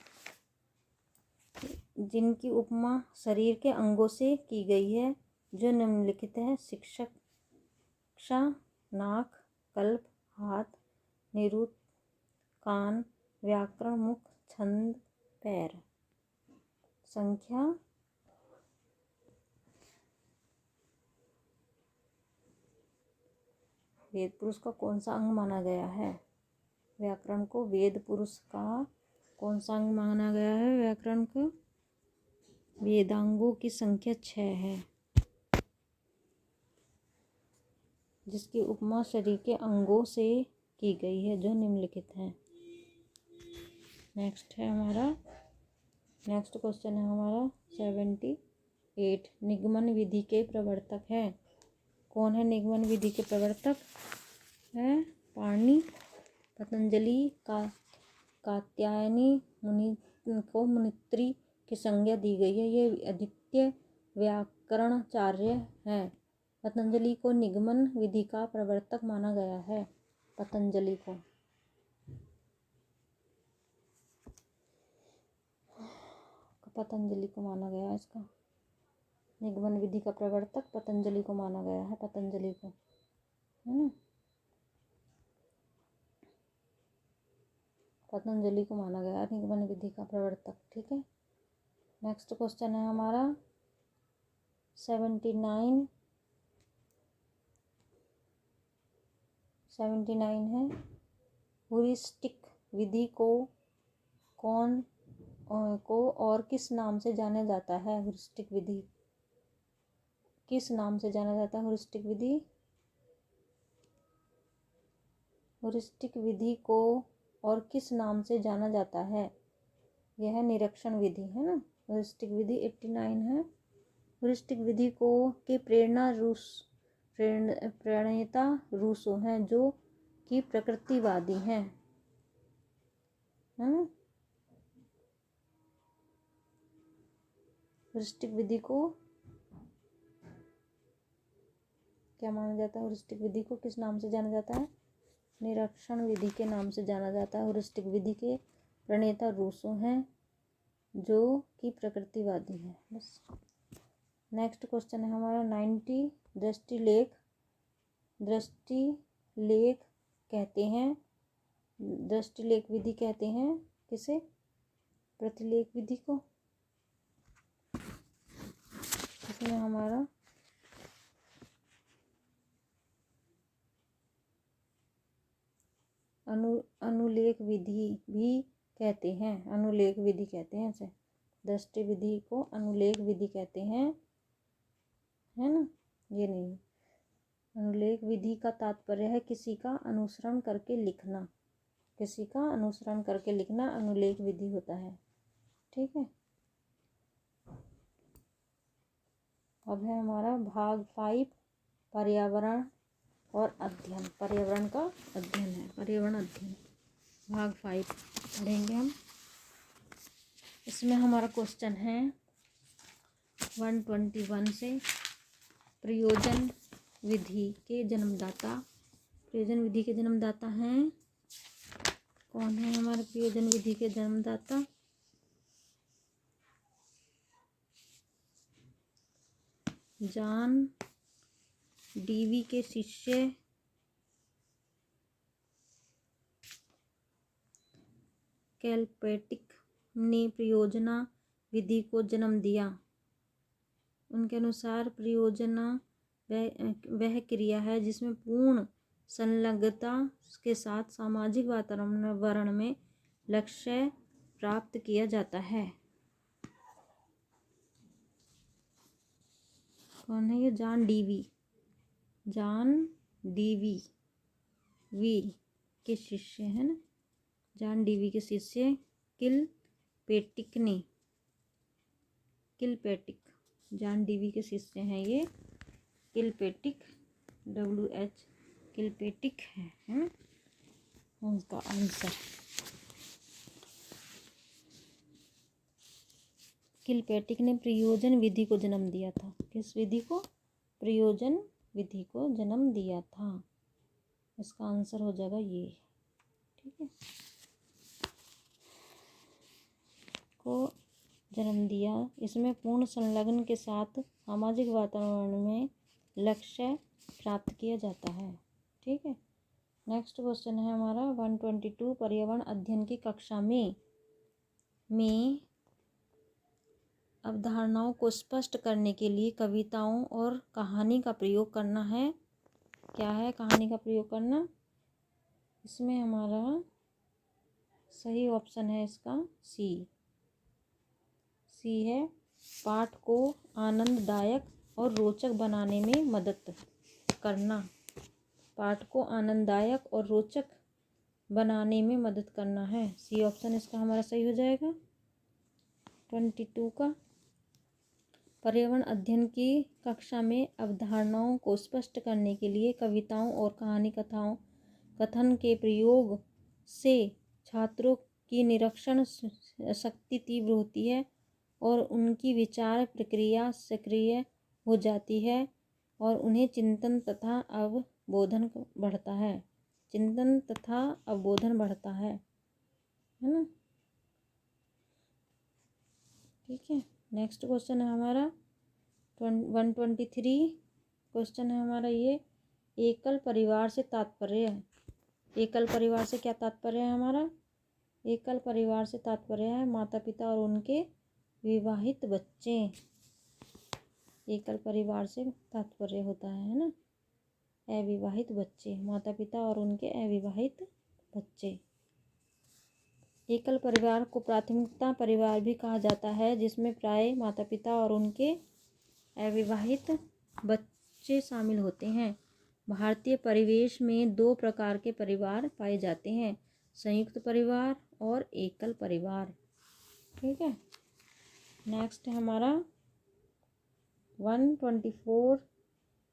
जिनकी उपमा शरीर के अंगों से की गई है, जो निम्नलिखित है। शिक्षा, नाक, कल्प, हाथ, निरुक्त, कान, व्याकरण, मुख, छंद, पैर। संख्या वेद पुरुष का कौन सा अंग माना गया है? व्याकरण को वेद पुरुष का कौन सा अंग माना गया है? व्याकरण को वेदांगों की संख्या 6 है। जिसकी उपमा शरीर के अंगों से की गई है जो निम्नलिखित हैं। नेक्स्ट क्वेश्चन है हमारा 78। निगमन विधि के प्रवर्तक हैं। कौन है निगमन विधि के प्रवर्तक? है पाणिनि, पतंजलि, कात्यायनी मुनि को मुनित्री की संज्ञा दी गई है। ये अद्वितीय व्याकरणाचार्य हैं। पतंजलि को निगमन विधि का प्रवर्तक माना गया है। पतंजलि को माना गया है, इसका निगमन विधि का प्रवर्तक पतंजलि को माना गया है। पतंजलि को, है ना, पतंजलि को माना गया निगमन विधि का प्रवर्तक। ठीक है। नेक्स्ट क्वेश्चन है हमारा 79 है। ह्यूरिस्टिक विधि को और किस नाम से जाना जाता है? ह्यूरिस्टिक विधि किस नाम से जाना जाता है? ह्यूरिस्टिक विधि को और किस नाम से जाना जाता है? यह है निरीक्षण विधि, है ना। ह्यूरिस्टिक विधि 89 है। ह्यूरिस्टिक विधि के प्रणेता रूसो हैं, जो कि प्रकृतिवादी हैं, है ना। ह्यूरिस्टिक विधि को क्या माना जाता है? ह्यूरिस्टिक विधि को किस नाम से जाना जाता है? निरीक्षण विधि के नाम से जाना जाता है। ह्यूरिस्टिक विधि के प्रणेता रूसो हैं, जो कि प्रकृतिवादी है। बस। नेक्स्ट क्वेश्चन है हमारा 90। दृष्टिलेख कहते हैं। दृष्टिलेख विधि कहते हैं किसे? प्रतिलेख विधि को। इसमें हमारा अनुलेख विधि भी कहते हैं। अनुलेख विधि कहते हैं इसे। दृष्टि विधि को अनुलेख विधि कहते हैं, है ना। ये नहीं, अनुलेख विधि का तात्पर्य है किसी का अनुसरण करके लिखना। किसी का अनुसरण करके लिखना अनुलेख विधि होता है। ठीक है। अब है हमारा भाग 5 पर्यावरण और अध्ययन। पर्यावरण का अध्ययन है। पर्यावरण अध्ययन भाग 5 पढ़ेंगे हम। इसमें हमारा क्वेश्चन है 121 से प्रयोजन विधि के जन्मदाता। प्रयोजन विधि के जन्मदाता हैं, कौन है हमारे प्रयोजन विधि के जन्मदाता? जॉन डीवी के शिष्य कैलपेटिक ने प्रयोजना विधि को जन्म दिया। उनके अनुसार प्रयोजना वह क्रिया है जिसमें पूर्ण संलग्नता के साथ सामाजिक वातावरण में लक्ष्य प्राप्त किया जाता है। कौन है ये? जॉन डीवी के शिष्य है ना। जॉन डीवी के शिष्य किलपेटिक जॉन डीवी के शिष्य हैं ये किलपेटिक, WH किलपेटिक है ना उनका आंसर। किलपेटिक ने प्रयोजन विधि को जन्म दिया था। किस विधि को? प्रयोजन विधि को जन्म दिया था। इसका आंसर हो जाएगा ये। ठीक है, को जन्म दिया। इसमें पूर्ण संलग्न के साथ सामाजिक वातावरण में लक्ष्य प्राप्त किया जाता है। ठीक है। नेक्स्ट क्वेश्चन है हमारा 122 पर्यावरण अध्ययन की कक्षा में अवधारणाओं को स्पष्ट करने के लिए कविताओं और कहानी का प्रयोग करना है। क्या है कहानी का प्रयोग करना? इसमें हमारा सही ऑप्शन है इसका सी है। पाठ को आनंददायक और रोचक बनाने में मदद करना। पाठ को आनंददायक और रोचक बनाने में मदद करना है। सी ऑप्शन इसका हमारा सही हो जाएगा 22 का। पर्यावरण अध्ययन की कक्षा में अवधारणाओं को स्पष्ट करने के लिए कविताओं और कहानी कथाओं कथन के प्रयोग से छात्रों की निरीक्षण शक्ति तीव्र होती है और उनकी विचार प्रक्रिया सक्रिय हो जाती है और उन्हें चिंतन तथा अवबोधन बढ़ता है। चिंतन तथा अवबोधन बढ़ता है ना। ठीक है, नेक्स्ट क्वेश्चन है हमारा 123 क्वेश्चन है हमारा ये, एकल परिवार से तात्पर्य है। एकल परिवार से क्या तात्पर्य है हमारा? एकल परिवार से तात्पर्य है माता पिता और उनके विवाहित बच्चे। एकल परिवार से तात्पर्य होता है ना अविवाहित बच्चे, माता पिता और उनके अविवाहित बच्चे। एकल परिवार को प्राथमिकता परिवार भी कहा जाता है, जिसमें प्राय माता पिता और उनके अविवाहित बच्चे शामिल होते हैं। भारतीय परिवेश में दो प्रकार के परिवार पाए जाते हैं, संयुक्त परिवार और एकल परिवार। ठीक है, नेक्स्ट है हमारा 124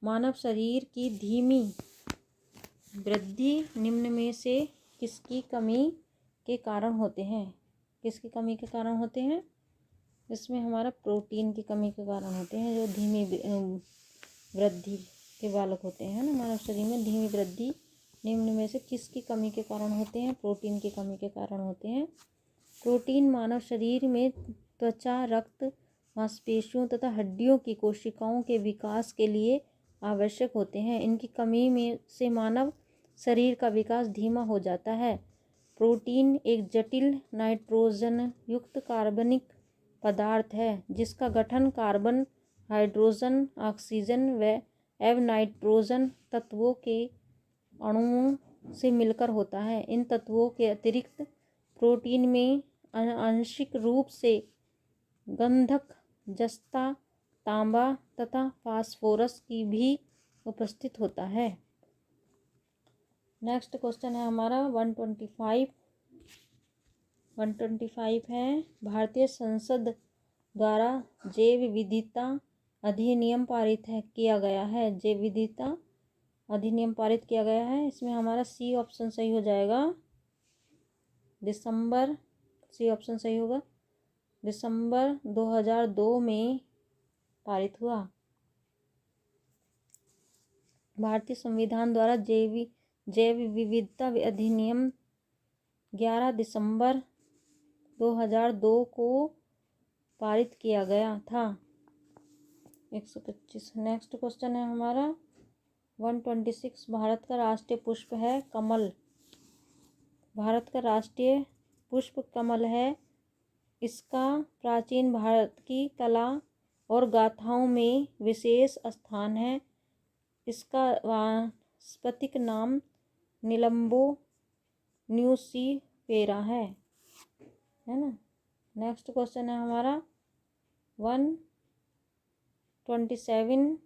मानव शरीर की धीमी वृद्धि निम्न में से किसकी कमी के कारण होते हैं? किसकी कमी के कारण होते हैं? इसमें हमारा प्रोटीन की कमी के कारण होते हैं, जो धीमी वृद्धि के बालक होते हैं ना मानव शरीर में। धीमी वृद्धि निम्न में से किसकी कमी के कारण होते हैं? प्रोटीन की कमी के कारण होते हैं। प्रोटीन मानव शरीर में त्वचा, रक्त, मांसपेशियों तथा हड्डियों की कोशिकाओं के विकास के लिए आवश्यक होते हैं। इनकी कमी में से मानव शरीर का विकास धीमा हो जाता है। प्रोटीन एक जटिल नाइट्रोजन युक्त कार्बनिक पदार्थ है, जिसका गठन कार्बन, हाइड्रोजन, ऑक्सीजन व नाइट्रोजन तत्वों के अणुओं से मिलकर होता है। इन तत्वों के अतिरिक्त प्रोटीन में आंशिक रूप से गंधक, जस्ता, तांबा तथा फास्फोरस की भी उपस्थित होता है। नेक्स्ट क्वेश्चन है हमारा 125 है, भारतीय संसद द्वारा जैव विविधता अधिनियम पारित किया गया है। जैव विविधता अधिनियम पारित किया गया है, इसमें हमारा सी ऑप्शन सही हो जाएगा दिसंबर। सी ऑप्शन सही होगा, दिसंबर 2002 में पारित हुआ। भारतीय संविधान द्वारा जैव विविधता अधिनियम 11 दिसंबर 2002 को पारित किया गया था। 125। नेक्स्ट क्वेश्चन है हमारा 126, भारत का राष्ट्रीय पुष्प है कमल। भारत का राष्ट्रीय पुष्प कमल है। इसका प्राचीन भारत की कला और गाथाओं में विशेष स्थान है। इसका वानस्पतिक नाम निलंबो न्यूसीफेरा है ना। नेक्स्ट क्वेश्चन है हमारा 127,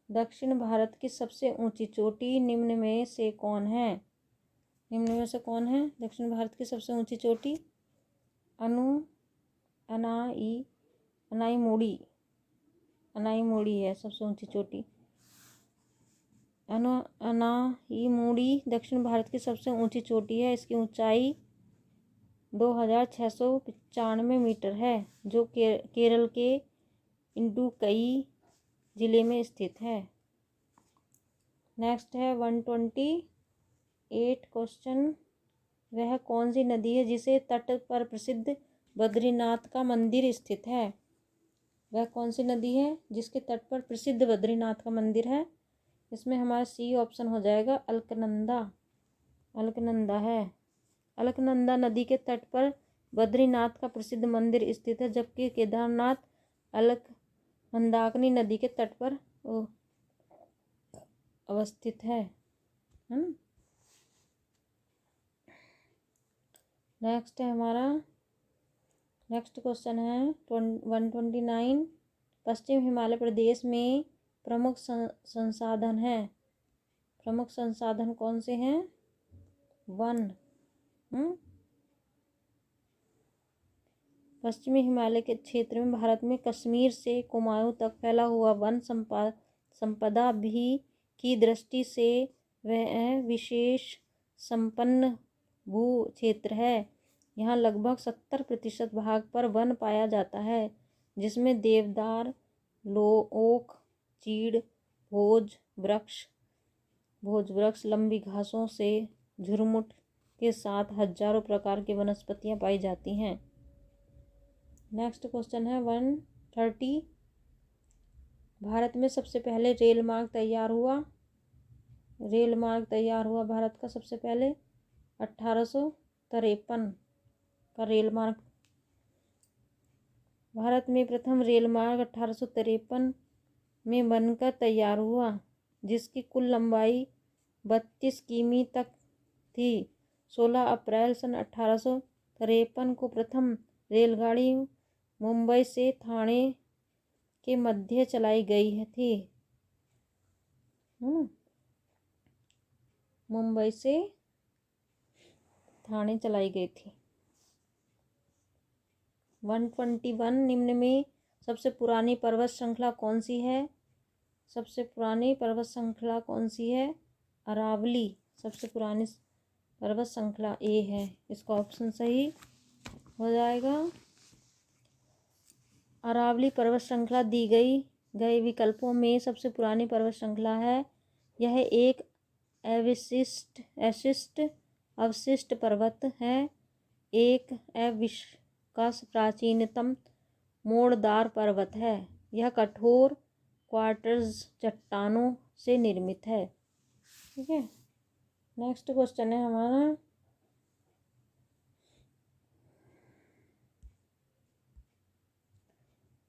दक्षिण भारत की सबसे ऊंची चोटी निम्न में से कौन है? निम्न में से कौन है दक्षिण भारत की सबसे ऊंची चोटी? अनाईमुड़ी है सबसे ऊंची चोटी। अनाईमुड़ी दक्षिण भारत की सबसे ऊंची चोटी है। इसकी ऊंचाई 2695 मीटर है, जो केरल के इडुक्की जिले में स्थित है। नेक्स्ट है 128 क्वेश्चन, वह कौन सी नदी है जिसे तट पर प्रसिद्ध बद्रीनाथ का मंदिर स्थित है? वह कौन सी नदी है जिसके तट पर प्रसिद्ध बद्रीनाथ का मंदिर है? इसमें हमारा सी ऑप्शन हो जाएगा अलकनंदा। अलकनंदा है। अलकनंदा नदी के तट पर बद्रीनाथ का प्रसिद्ध मंदिर स्थित है, जबकि केदारनाथ अलकनंदाकिनी नदी के तट पर अवस्थित है ना। नेक्स्ट है हमारा नेक्स्ट क्वेश्चन है 129, पश्चिम हिमालय प्रदेश में प्रमुख संसाधन है। प्रमुख संसाधन कौन से हैं? वन। पश्चिमी हिमालय के क्षेत्र में भारत में कश्मीर से कुमाऊं तक फैला हुआ वन संपदा भी की दृष्टि से वह विशेष संपन्न भू क्षेत्र है। यहाँ लगभग 70% भाग पर वन पाया जाता है, जिसमें देवदार, ओक, चीड़, भोज वृक्ष, लंबी घासों से झुरमुट के साथ हजारों प्रकार की वनस्पतियां पाई जाती हैं। नेक्स्ट क्वेश्चन है 130। भारत में सबसे पहले रेल मार्ग तैयार हुआ भारत का सबसे पहले 1853 का रेल मार्ग। भारत में प्रथम रेल मार्ग 1853 में बनकर तैयार हुआ, जिसकी कुल लंबाई 32 किमी तक थी। 16 अप्रैल सन 1853 को प्रथम रेलगाड़ी मुंबई से ठाणे के मध्य चलाई गई थी। मुंबई से ठाणे चलाई गई थी। 121 निम्न में सबसे पुरानी पर्वत श्रृंखला कौन सी है? सबसे पुरानी पर्वत श्रृंखला कौन सी है? अरावली सबसे पुरानी पर्वत श्रृंखला ए है। इसका ऑप्शन सही हो जाएगा। अरावली पर्वत श्रृंखला दी गए विकल्पों में सबसे पुरानी पर्वत श्रृंखला है। यह एक अवशिष्ट पर्वत है। एक विश्व का प्राचीनतम मोड़दार पर्वत है। यह कठोर क्वार्ट्ज चट्टानों से निर्मित है। ठीक है। नेक्स्ट क्वेश्चन है हमारा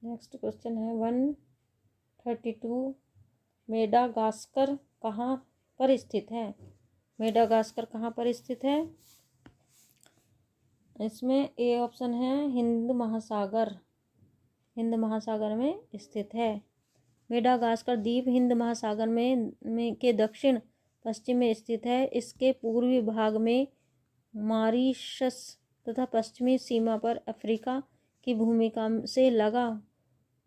नेक्स्ट क्वेश्चन है 132। मेडागास्कर कहाँ पर स्थित है? मेडागास्कर कहाँ पर स्थित है? इसमें ए ऑप्शन है हिंद महासागर में स्थित है। मेडागास्कर द्वीप हिंद महासागर में के दक्षिण पश्चिम में स्थित है। इसके पूर्वी भाग में मॉरीशस तथा पश्चिमी सीमा पर अफ्रीका की भूमिका से लगा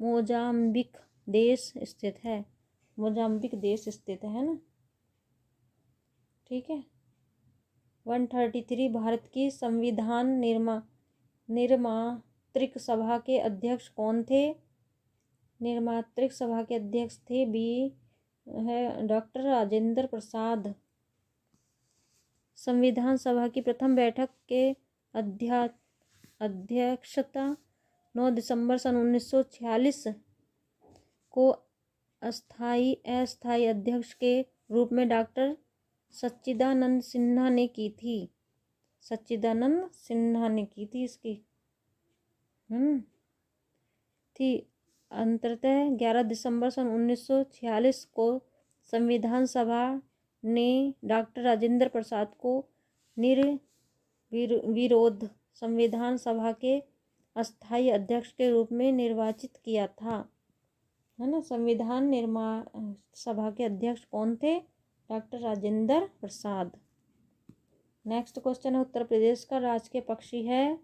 मोजाम्बिक देश स्थित है। मोजाम्बिक देश स्थित है ना। ठीक है। 133। भारत की संविधान निर्मात्रिक सभा के अध्यक्ष कौन थे? निर्मात्रिक सभा के अध्यक्ष थे डॉक्टर राजेंद्र प्रसाद। संविधान सभा की प्रथम बैठक के अध्यक्षता 9 दिसंबर सन 1946 को अस्थायी अध्यक्ष के रूप में डॉक्टर सच्चिदानंद सिन्हा ने की थी। इसकी अंततः 11 दिसंबर सन 1946 को संविधान सभा ने डॉक्टर राजेंद्र प्रसाद को निर्विरोध संविधान सभा के अस्थायी अध्यक्ष के रूप में निर्वाचित किया था, है ना। संविधान निर्माण सभा के अध्यक्ष कौन थे? Doctor Rajendra Prasad. Next question है उत्तर प्रदेश का राजकीय पक्षी है।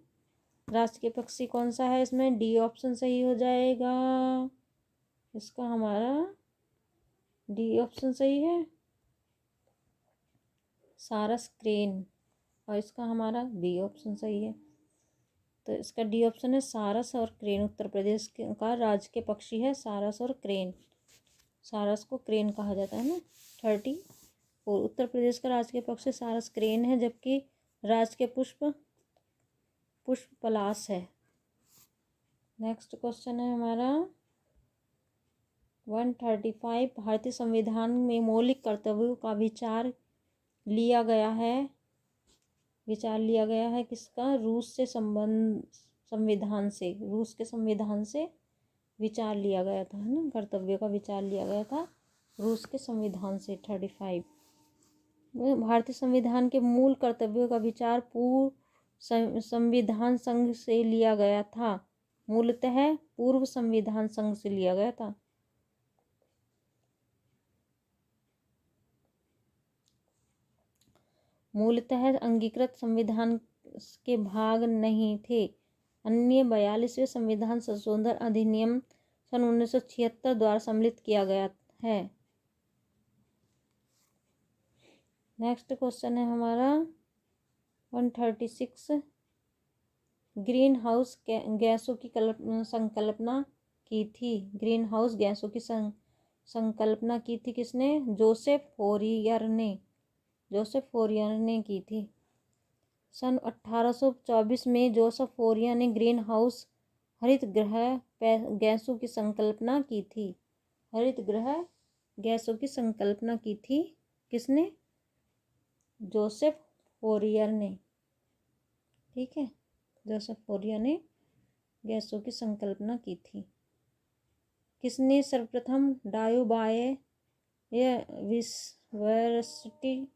राजकीय पक्षी कौन सा है? इसमें डी ऑप्शन सही हो जाएगा। इसका हमारा डी ऑप्शन सही है, सारस क्रेन। और इसका हमारा बी ऑप्शन सही है। तो इसका डी ऑप्शन है सारस और क्रेन। उत्तर प्रदेश का राजकीय पक्षी है सारस और क्रेन। सारस को क्रेन कहा जाता है ना। 30। और उत्तर प्रदेश का राजकीय पक्षी सारस क्रेन है, जबकि राजकीय पुष्प पलाश है। नेक्स्ट क्वेश्चन है हमारा 135। भारतीय संविधान में मौलिक कर्तव्यों का विचार लिया गया है किसका? रूस के संविधान से विचार लिया गया था, है ना। कर्तव्यों का विचार लिया गया था रूस के संविधान से। 35। भारतीय संविधान के मूल कर्तव्यों का विचार पूर्व संविधान संघ से लिया गया था। मूलतः पूर्व संविधान संघ से लिया गया था। मूलतः अंगीकृत संविधान के भाग नहीं थे। अन्य 42वें संविधान संशोधन अधिनियम सन 1976 द्वारा सम्मिलित किया गया है। नेक्स्ट क्वेश्चन है हमारा 136। ग्रीन हाउस गैसों की संकल्पना की थी। ग्रीन हाउस गैसों की संकल्पना की थी किसने? जोसेफ फोरियर ने। जोसेफ फोरियर ने की थी। सन 1824 में जोसेफ फोरियर ने ग्रीन हाउस हरित गृह गैसों की संकल्पना की थी। हरित गृह गैसों की संकल्पना की थी किसने? जोसेफ फोरियर ने। ठीक है, जोसेफ फोरियर ने गैसों की संकल्पना की थी। किसने सर्वप्रथम डायोबायोविस्वर्सिटी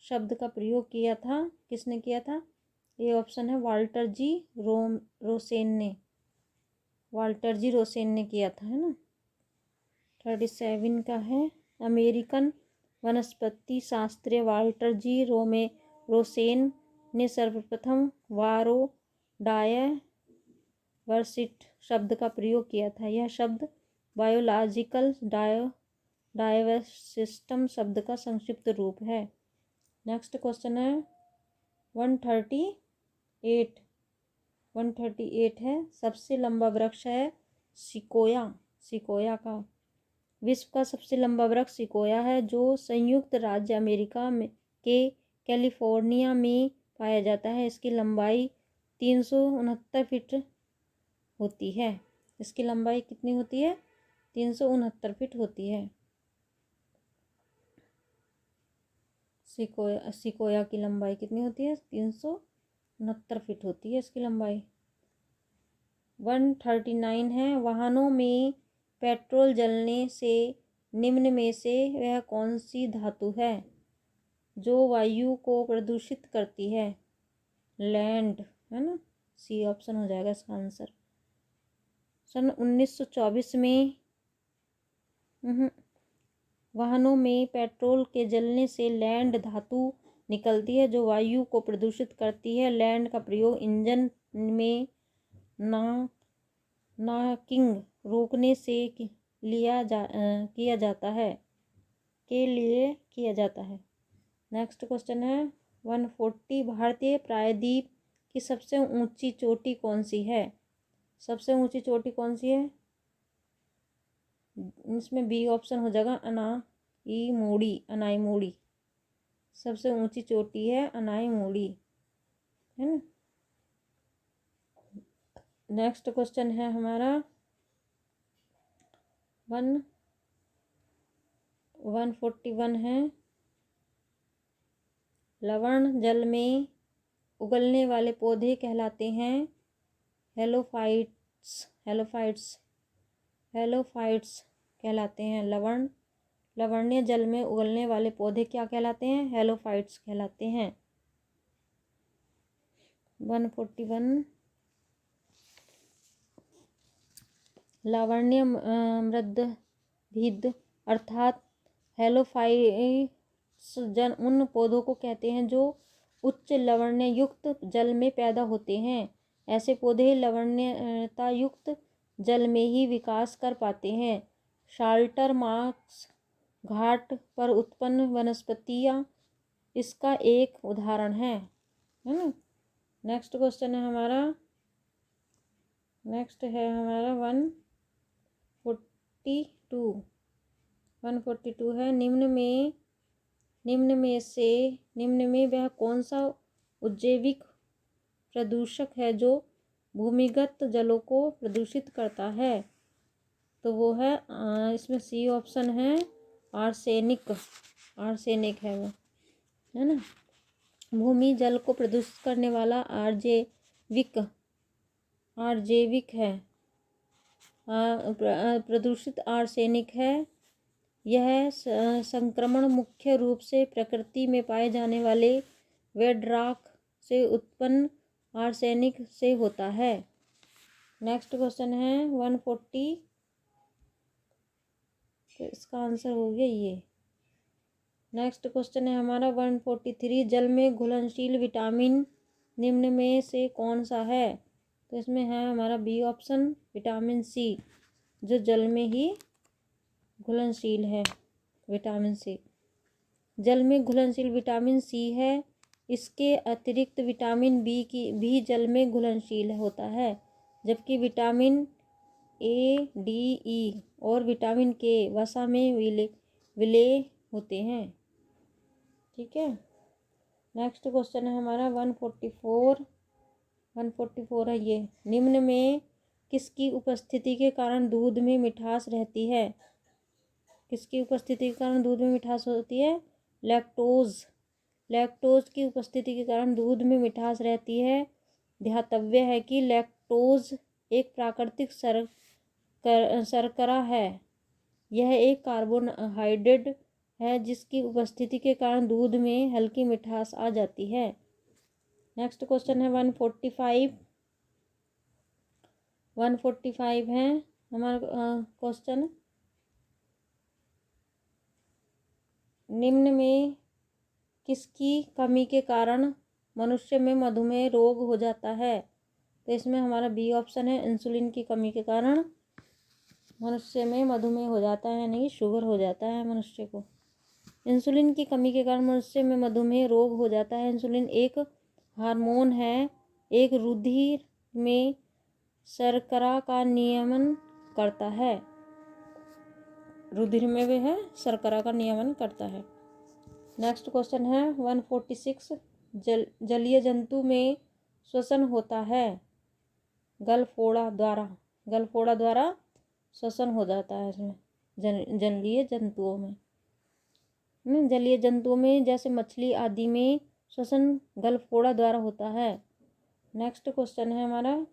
शब्द का प्रयोग किया था? किसने किया था? ये ऑप्शन है वाल्टर जी रोसेन ने। वाल्टर जी रोसेन ने किया था, है ना। 37 का है अमेरिकन वनस्पति शास्त्री वाल्टर जी रोसेन ने सर्वप्रथम बायोडायवर्सिटी शब्द का प्रयोग किया था। यह शब्द बायोलॉजिकल डायवर्सिटी शब्द का संक्षिप्त रूप है। नेक्स्ट क्वेश्चन है 138। 138 है सबसे लंबा वृक्ष है सिकोया। सिकोया का विश्व का सबसे लंबा वृक्ष सिकोया है, जो संयुक्त राज्य अमेरिका में के कैलिफोर्निया में पाया जाता है। इसकी लंबाई 369 फीट होती है। इसकी लंबाई कितनी होती है? 369 फीट होती है। सिकोया की लंबाई कितनी होती है? 369 फीट होती है इसकी लंबाई। 139 है वाहनों में पेट्रोल जलने से निम्न में से वह कौन सी धातु है जो वायु को प्रदूषित करती है? लैंड, है ना। सी ऑप्शन हो जाएगा इसका आंसर। सन 1924 में वाहनों में पेट्रोल के जलने से लैंड धातु निकलती है जो वायु को प्रदूषित करती है। लैंड का प्रयोग इंजन में नॉकिंग रोकने से किया जाता है के लिए किया जाता है। नेक्स्ट क्वेश्चन है 140। भारतीय प्रायद्वीप की सबसे ऊंची चोटी कौन सी है? सबसे ऊंची चोटी कौन सी है? इसमें बी ऑप्शन हो जाएगा अनाईमुड़ी। सबसे ऊंची चोटी है अनाईमुड़ी, है ना। नेक्स्ट क्वेश्चन है हमारा 141 है लवण जल में उगलने वाले पौधे कहलाते हैं हेलोफाइट्स कहलाते हैं। लवणीय जल में उगलने वाले पौधे क्या कहलाते हैं? हेलोफाइट्स कहलाते हैं। 141 लावण्य मृदभिद अर्थात हेलोफाइट्स उन पौधों को कहते हैं जो उच्च लवण्य युक्त जल में पैदा होते हैं। ऐसे पौधे लवण्यता युक्त जल में ही विकास कर पाते हैं। शाल्टर मार्क्स घाट पर उत्पन्न वनस्पतियां इसका एक उदाहरण है ना। नेक्स्ट क्वेश्चन है हमारा 142 है निम्न में वह कौन सा उज्जैविक प्रदूषक है जो भूमिगत जलों को प्रदूषित करता है? तो वो है इसमें सी ऑप्शन है आर्सेनिक है वो, है ना। भूमि जल को प्रदूषित करने वाला आर्जेविक है प्रदूषित आर्सेनिक है। यह संक्रमण मुख्य रूप से प्रकृति में पाए जाने वाले बेडरॉक से उत्पन्न आर्सेनिक से होता है। नेक्स्ट क्वेश्चन है 140। तो इसका आंसर हो गया ये। नेक्स्ट क्वेश्चन है हमारा 143, जल में घुलनशील विटामिन निम्न में से कौन सा है? तो इसमें है हमारा बी ऑप्शन विटामिन सी, जो जल में ही घुलनशील है, विटामिन सी। जल में घुलनशील विटामिन सी है। इसके अतिरिक्त विटामिन बी की भी जल में घुलनशील होता है, जबकि विटामिन ए, डी, ई और विटामिन के वसा में विलेय होते हैं। ठीक है। नेक्स्ट क्वेश्चन है हमारा 144 है ये, निम्न में किसकी उपस्थिति के कारण दूध में मिठास रहती है? किसकी उपस्थिति के कारण दूध में मिठास होती है? लैक्टोज की उपस्थिति के कारण दूध में मिठास रहती है। ध्यातव्य है कि लैक्टोज एक प्राकृतिक शर्करा है। यह एक कार्बोहाइड्रेट है जिसकी उपस्थिति के कारण दूध में हल्की मिठास आ जाती है। नेक्स्ट क्वेश्चन है 145 है हमारा क्वेश्चन, निम्न में किसकी कमी के कारण मनुष्य में मधुमेह रोग हो जाता है? तो इसमें हमारा बी ऑप्शन है, इंसुलिन की कमी के कारण मनुष्य में मधुमेह हो जाता है, नहीं शुगर हो जाता है मनुष्य को। इंसुलिन की कमी के कारण मनुष्य में मधुमेह रोग हो जाता है। इंसुलिन एक हार्मोन है, एक रुधिर में शर्करा का नियमन करता है। रुधिर में वह शर्करा का नियमन करता है। नेक्स्ट क्वेश्चन है 146, जलीय जंतु में श्वसन होता है गलफोड़ा द्वारा श्वसन हो जाता है इसमें, जलीय जंतुओं में। जलीय जंतुओं में जैसे मछली आदि में श्वसन गलफोड़ा द्वारा होता है। नेक्स्ट क्वेश्चन है हमारा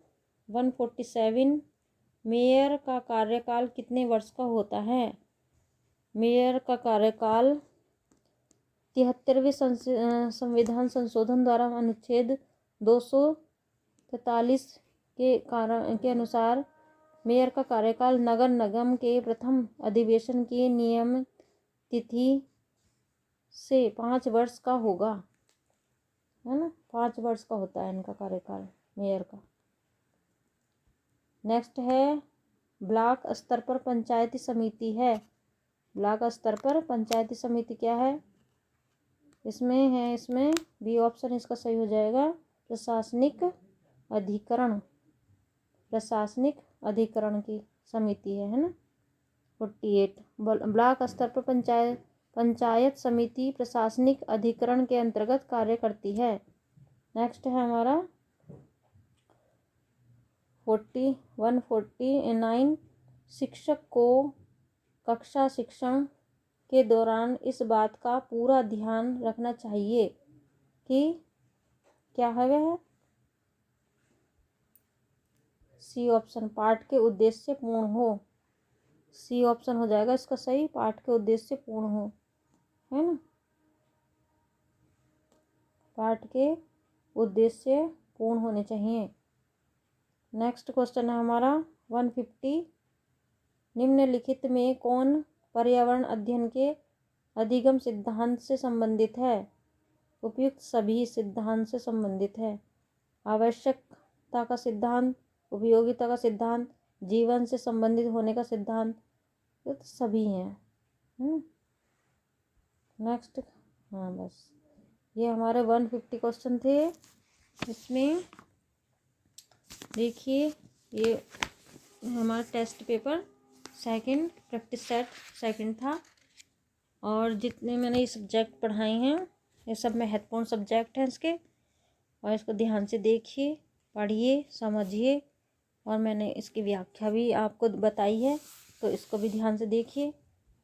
147, मेयर का कार्यकाल कितने वर्ष का होता है? मेयर का कार्यकाल 73वें संविधान संशोधन द्वारा अनुच्छेद 243 के अनुसार मेयर का कार्यकाल नगर निगम के प्रथम अधिवेशन की नियम तिथि से 5 वर्ष का होगा, है ना। 5 वर्ष का होता है इनका कार्यकाल मेयर का। नेक्स्ट है ब्लॉक स्तर पर पंचायती समिति है। ब्लॉक स्तर पर पंचायती समिति क्या है? इसमें बी ऑप्शन इसका सही हो जाएगा, प्रशासनिक अधिकरण की समिति है ना। 48, ब्लॉक स्तर पर पंचायत समिति प्रशासनिक अधिकरण के अंतर्गत कार्य करती है। नेक्स्ट है हमारा 149, शिक्षक को कक्षा शिक्षण के दौरान इस बात का पूरा ध्यान रखना चाहिए कि क्या है वह? सी ऑप्शन, पाठ के उद्देश्य पूर्ण हो। सी ऑप्शन हो जाएगा इसका सही, पाठ के उद्देश्य पूर्ण हो, है ना। पाठ के उद्देश्य पूर्ण होने चाहिए। नेक्स्ट क्वेश्चन है हमारा 150, निम्नलिखित में कौन पर्यावरण अध्ययन के अधिगम सिद्धांत से संबंधित है? उपयुक्त सभी सिद्धांत से संबंधित है। आवश्यकता का सिद्धांत, उपयोगिता का सिद्धांत, जीवन से संबंधित होने का सिद्धांत, ये तो सभी हैं। नेक्स्ट, हाँ बस ये हमारे 150 क्वेश्चन थे। इसमें देखिए ये हमारा test paper second, practice set second था, और जितने मैंने ये सब्जेक्ट पढ़ाए हैं ये सब महत्वपूर्ण सब्जेक्ट हैं इसके, और इसको ध्यान से देखिए, पढ़िए, समझिए, और मैंने इसकी व्याख्या भी आपको बताई है, तो इसको भी ध्यान से देखिए,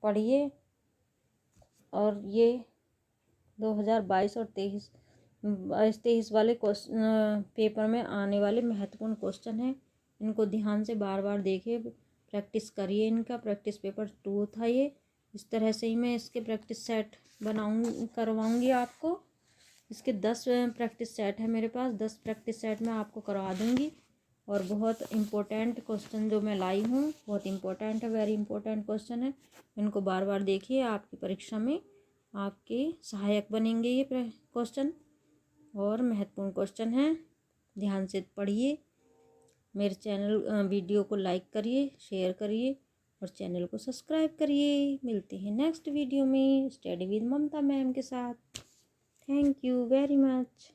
पढ़िए। और ये 2022 और 23 वाले पेपर में आने वाले महत्वपूर्ण क्वेश्चन हैं, इनको ध्यान से बार बार देखिए, प्रैक्टिस करिए। इनका प्रैक्टिस पेपर 2 था ये। इस तरह से ही मैं इसके प्रैक्टिस सेट करवाऊँगी आपको। इसके 10 प्रैक्टिस सेट है मेरे पास, 10 प्रैक्टिस सेट मैं आपको करवा दूँगी। और बहुत इम्पोर्टेंट क्वेश्चन जो मैं लाई हूँ, बहुत इम्पोर्टेंट है, वेरी इम्पोर्टेंट क्वेश्चन है। इनको बार बार देखिए, आपकी परीक्षा में आपके सहायक बनेंगे ये क्वेश्चन, और महत्वपूर्ण क्वेश्चन है। ध्यान से पढ़िए। मेरे चैनल वीडियो को लाइक करिए, शेयर करिए और चैनल को सब्सक्राइब करिए। मिलते हैं नेक्स्ट वीडियो में स्टडी विद ममता मैम के साथ। Thank you very much.